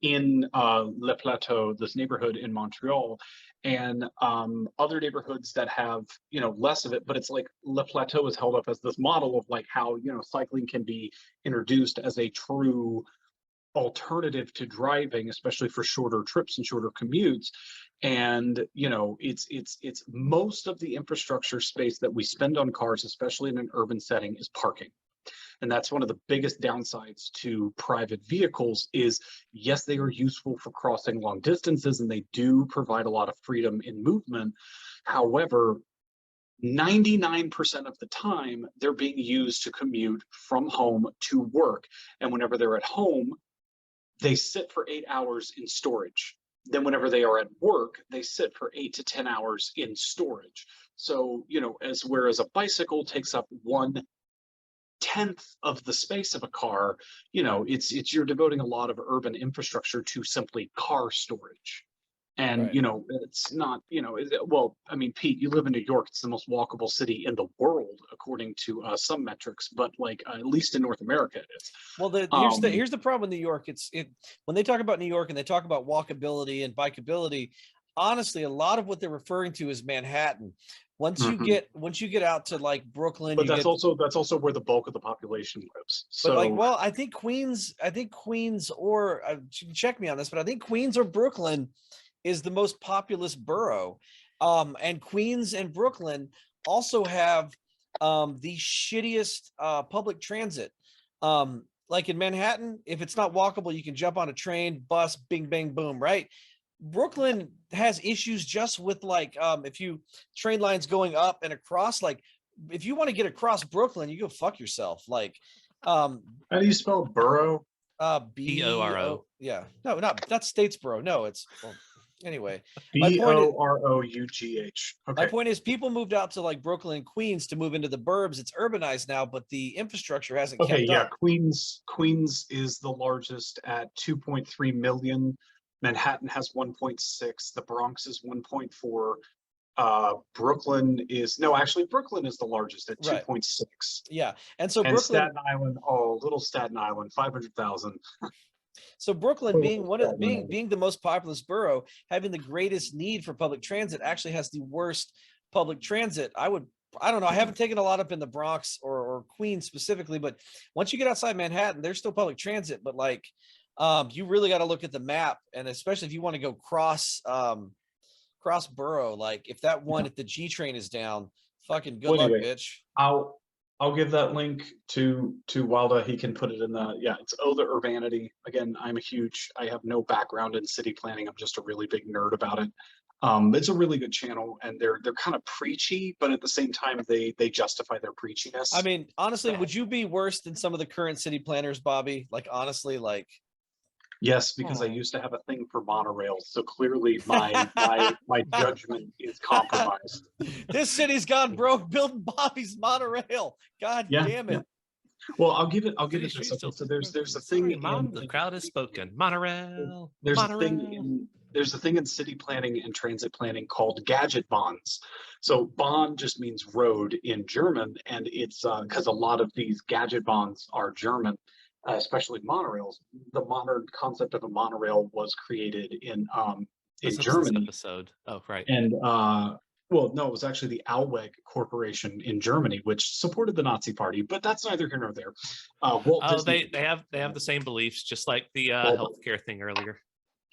Speaker 2: in Le Plateau, this neighborhood in Montreal, and other neighborhoods that have, you know, less of it. But it's like Le Plateau is held up as this model of like how, you know, cycling can be introduced as a true alternative to driving, especially for shorter trips and shorter commutes. And you know, it's most of the infrastructure space that we spend on cars, especially in an urban setting, is parking. And that's one of the biggest downsides to private vehicles is, yes, they are useful for crossing long distances and they do provide a lot of freedom in movement. However, 99% of the time, they're being used to commute from home to work. And whenever they're at home, they sit for 8 hours in storage. Then whenever they are at work, they sit for 8 to 10 hours in storage. So, you know, whereas a bicycle takes up 1/10 of the space of a car, you know, it's you're devoting a lot of urban infrastructure to simply car storage. And,
Speaker 3: Right.
Speaker 2: you know, it's not, you know, well, I mean, Pete, you live in New York. It's the most walkable city in the world, according to some metrics, but like, at least in North America, it is.
Speaker 3: Well, here's the problem with New York. When they talk about New York and they talk about walkability and bikeability, honestly, a lot of what they're referring to is Manhattan. Once you get out to like Brooklyn,
Speaker 2: But
Speaker 3: you
Speaker 2: that's
Speaker 3: get,
Speaker 2: also where the bulk of the population lives.
Speaker 3: but like,
Speaker 2: So
Speaker 3: well, I think Queens, or you can check me on this, but I think Queens or Brooklyn is the most populous borough. And Queens and Brooklyn also have the shittiest public transit. Like in Manhattan, if it's not walkable, you can jump on a train, bus, bing, bang, boom, right? Brooklyn has issues just with like if you train lines going up and across, like if you want to get across Brooklyn, you go fuck yourself. Like
Speaker 2: how do you spell borough?
Speaker 1: BORO.
Speaker 3: Yeah, no, that's Statesboro. No, it's well, anyway.
Speaker 2: BOROUGH.
Speaker 3: My
Speaker 2: Okay.
Speaker 3: point is people moved out to like Brooklyn and Queens to move into the burbs. It's urbanized now, but the infrastructure hasn't
Speaker 2: Okay,
Speaker 3: kept
Speaker 2: yeah,
Speaker 3: up.
Speaker 2: Queens is the largest at 2.3 million. Manhattan has 1.6. The Bronx is 1.4. Brooklyn is Brooklyn is the largest at
Speaker 3: Right.
Speaker 2: 2.6.
Speaker 3: Yeah. And so
Speaker 2: And
Speaker 3: Brooklyn,
Speaker 2: Staten Island, little Staten Island, 500,000.
Speaker 3: so Brooklyn being
Speaker 2: Staten
Speaker 3: being the most populous borough, having the greatest need for public transit, actually has the worst public transit. I don't know. I haven't taken a lot up in the Bronx or Queens specifically, but once you get outside Manhattan, there's still public transit. But like, you really got to look at the map, and especially if you want to go cross borough, like if the G train is down, fucking good
Speaker 2: Well,
Speaker 3: luck,
Speaker 2: anyway,
Speaker 3: bitch.
Speaker 2: I'll give that link to Wilda. He can put it in the, yeah, it's the Urbanity. Again, I have no background in city planning. I'm just a really big nerd about it. It's a really good channel, and they're kind of preachy, but at the same time they justify their preachiness.
Speaker 3: I mean, honestly, would you be worse than some of the current city planners, Bobby? Like, honestly, like.
Speaker 2: Yes, because I used to have a thing for monorails, so clearly my judgment is compromised.
Speaker 3: This city's gone broke building Bobby's monorail. God damn it.
Speaker 2: Yeah. Well, I'll give it
Speaker 1: City
Speaker 2: this.
Speaker 1: streets
Speaker 2: Okay, so
Speaker 1: still-
Speaker 2: there's a
Speaker 1: Sorry,
Speaker 2: thing
Speaker 1: Mom, the crowd has spoken. Monorail.
Speaker 2: there's
Speaker 1: Monorail.
Speaker 2: there's a thing in city planning and transit planning called gadget bonds. So bond just means road in German, and it's because a lot of these gadget bonds are German, especially monorails. The modern concept of a monorail was created in Germany.
Speaker 1: Episode. Oh, right.
Speaker 2: And well, no, it was actually the Alweg Corporation in Germany, which supported the Nazi Party, but that's neither here nor there. Walt Disney,
Speaker 1: they have the same beliefs, just like the healthcare thing earlier.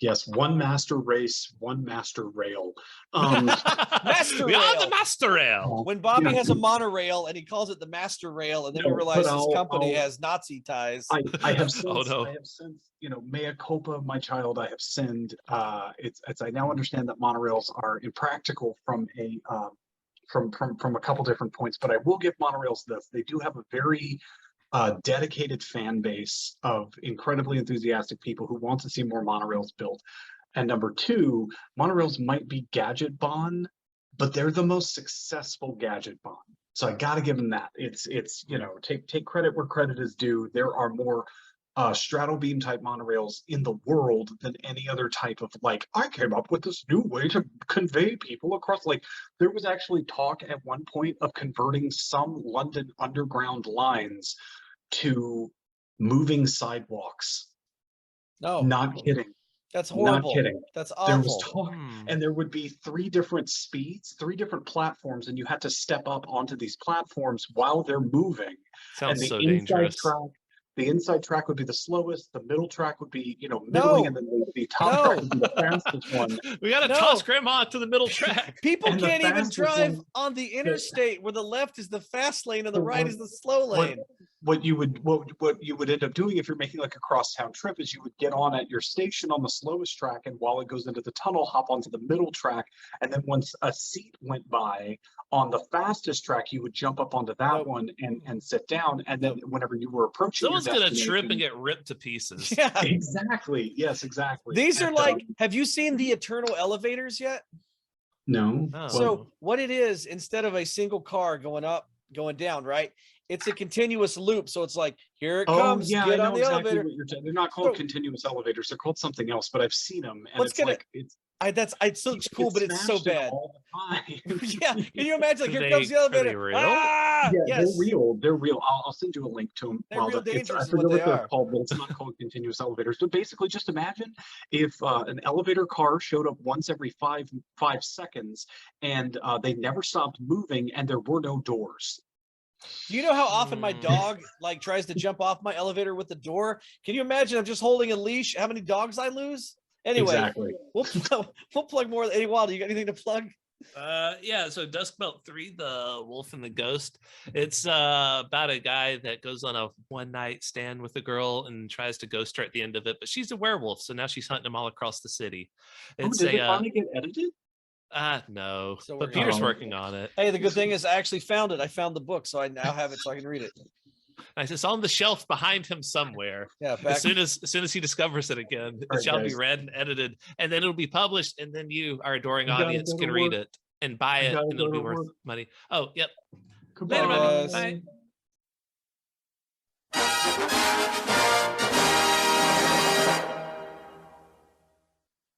Speaker 2: yes, one master race, one master rail.
Speaker 3: Master
Speaker 1: We are
Speaker 3: rail.
Speaker 1: the master rail.
Speaker 3: When Bobby has a monorail and he calls it the Master Rail, and then we
Speaker 2: No,
Speaker 3: realize
Speaker 2: but
Speaker 3: his company
Speaker 2: I'll-
Speaker 3: has Nazi ties.
Speaker 2: I have since,
Speaker 1: Oh, no.
Speaker 2: I have since, you know, mea culpa, my child, I have sinned. It's I now understand that monorails are impractical from a from a couple different points, but I will give monorails this: they do have a very dedicated fan base of incredibly enthusiastic people who want to see more monorails built. And number two, monorails might be gadget bond, but they're the most successful gadget bond. So I got to give them that. It's you know, take credit where credit is due. There are more straddle beam type monorails in the world than any other type of, like, I came up with this new way to convey people across. Like, there was actually talk at one point of converting some London underground lines to moving sidewalks
Speaker 3: No,
Speaker 2: Not kidding.
Speaker 3: that's
Speaker 2: Not
Speaker 3: horrible.
Speaker 2: kidding.
Speaker 3: That's
Speaker 2: There was
Speaker 3: awful.
Speaker 2: talk, and there would be 3 different speeds, 3 different platforms, and you had to step up onto these platforms while they're moving. And
Speaker 1: Sounds
Speaker 2: the
Speaker 1: so
Speaker 2: inside
Speaker 1: dangerous.
Speaker 2: the inside track would be the slowest, the middle track would be, middling, and then the top track would be the fastest one.
Speaker 1: We gotta
Speaker 3: No.
Speaker 1: toss grandma to the middle track.
Speaker 3: People
Speaker 2: And the
Speaker 3: can't even
Speaker 2: fastest
Speaker 3: drive
Speaker 2: one-
Speaker 3: on the interstate where the left is the fast lane and the
Speaker 2: Well,
Speaker 3: right is the slow lane.
Speaker 2: What you would end up doing if you're making like a crosstown trip is you would get on at your station on the slowest track, and while it goes into the tunnel, hop onto the middle track, and then once a seat went by on the fastest track, you would jump up onto that
Speaker 3: Nope.
Speaker 2: one and sit down, and then whenever you were approaching,
Speaker 1: Someone's
Speaker 2: your
Speaker 1: gonna trip
Speaker 2: destination-
Speaker 1: and get ripped to pieces.
Speaker 3: Yeah.
Speaker 2: Exactly. Yes, exactly.
Speaker 3: These are
Speaker 2: And,
Speaker 3: like, have you seen the eternal elevators yet?
Speaker 2: no.
Speaker 1: Oh.
Speaker 3: So what it is, instead of a single car going up, going down, right? It's a continuous loop. So it's like, here it comes,
Speaker 2: yeah,
Speaker 3: get
Speaker 2: I know
Speaker 3: on the
Speaker 2: exactly
Speaker 3: elevator.
Speaker 2: what you're saying. They're not called
Speaker 3: So-
Speaker 2: continuous elevators. They're called something else, but I've seen them, and
Speaker 3: What's
Speaker 2: it's
Speaker 3: gonna-
Speaker 2: like it's
Speaker 3: It's so cool, but it's so
Speaker 2: smashed in
Speaker 3: bad.
Speaker 2: all the time.
Speaker 3: Yeah. Can you imagine? Like,
Speaker 1: Are
Speaker 3: here comes the
Speaker 1: they
Speaker 3: elevator.
Speaker 1: real?
Speaker 3: Ah,
Speaker 2: Yeah,
Speaker 3: yes.
Speaker 2: they're real. They're real. I'll send you a link to them.
Speaker 3: They're real
Speaker 2: I
Speaker 3: dangerous is
Speaker 2: forget
Speaker 3: what they
Speaker 2: they're
Speaker 3: are.
Speaker 2: called, but it's not called continuous elevators. But basically, just imagine if an elevator car showed up once every five seconds, and they never stopped moving, and there were no doors.
Speaker 3: Do you know how often my
Speaker 1: Mm.
Speaker 3: dog like tries to jump off my elevator with the door? Can you imagine? I'm just holding a leash. How many dogs I lose? Anyway,
Speaker 2: Exactly.
Speaker 3: we'll plug more. Eddie Wild, you got anything to plug?
Speaker 1: Yeah, so Duskbelt 3, The Wolf and the Ghost. It's about a guy that goes on a one-night stand with a girl and tries to ghost her at the end of it, but she's a werewolf, so now she's hunting him all across the city. It's
Speaker 2: Did it finally get edited?
Speaker 1: no,
Speaker 3: So
Speaker 1: but
Speaker 3: we're
Speaker 1: Peter's
Speaker 2: gonna-
Speaker 1: working on it.
Speaker 3: Hey, the good thing is I actually found it. I found the book, so I now have it so I can read it.
Speaker 1: It's on the shelf behind him somewhere.
Speaker 3: Yeah, back.
Speaker 1: As soon as he discovers it again, it
Speaker 2: Alright,
Speaker 1: shall be
Speaker 2: guys.
Speaker 1: read and edited, and then it'll be published, and then you, our adoring
Speaker 2: I gotta
Speaker 1: audience,
Speaker 2: go to
Speaker 1: can read
Speaker 2: work.
Speaker 1: it and buy
Speaker 2: I
Speaker 1: it,
Speaker 2: gotta
Speaker 1: and it'll
Speaker 2: go
Speaker 1: be
Speaker 2: to
Speaker 1: worth
Speaker 2: work.
Speaker 1: money. Oh, yep.
Speaker 2: Goodbye.
Speaker 3: Later,
Speaker 1: Bye.
Speaker 3: guys.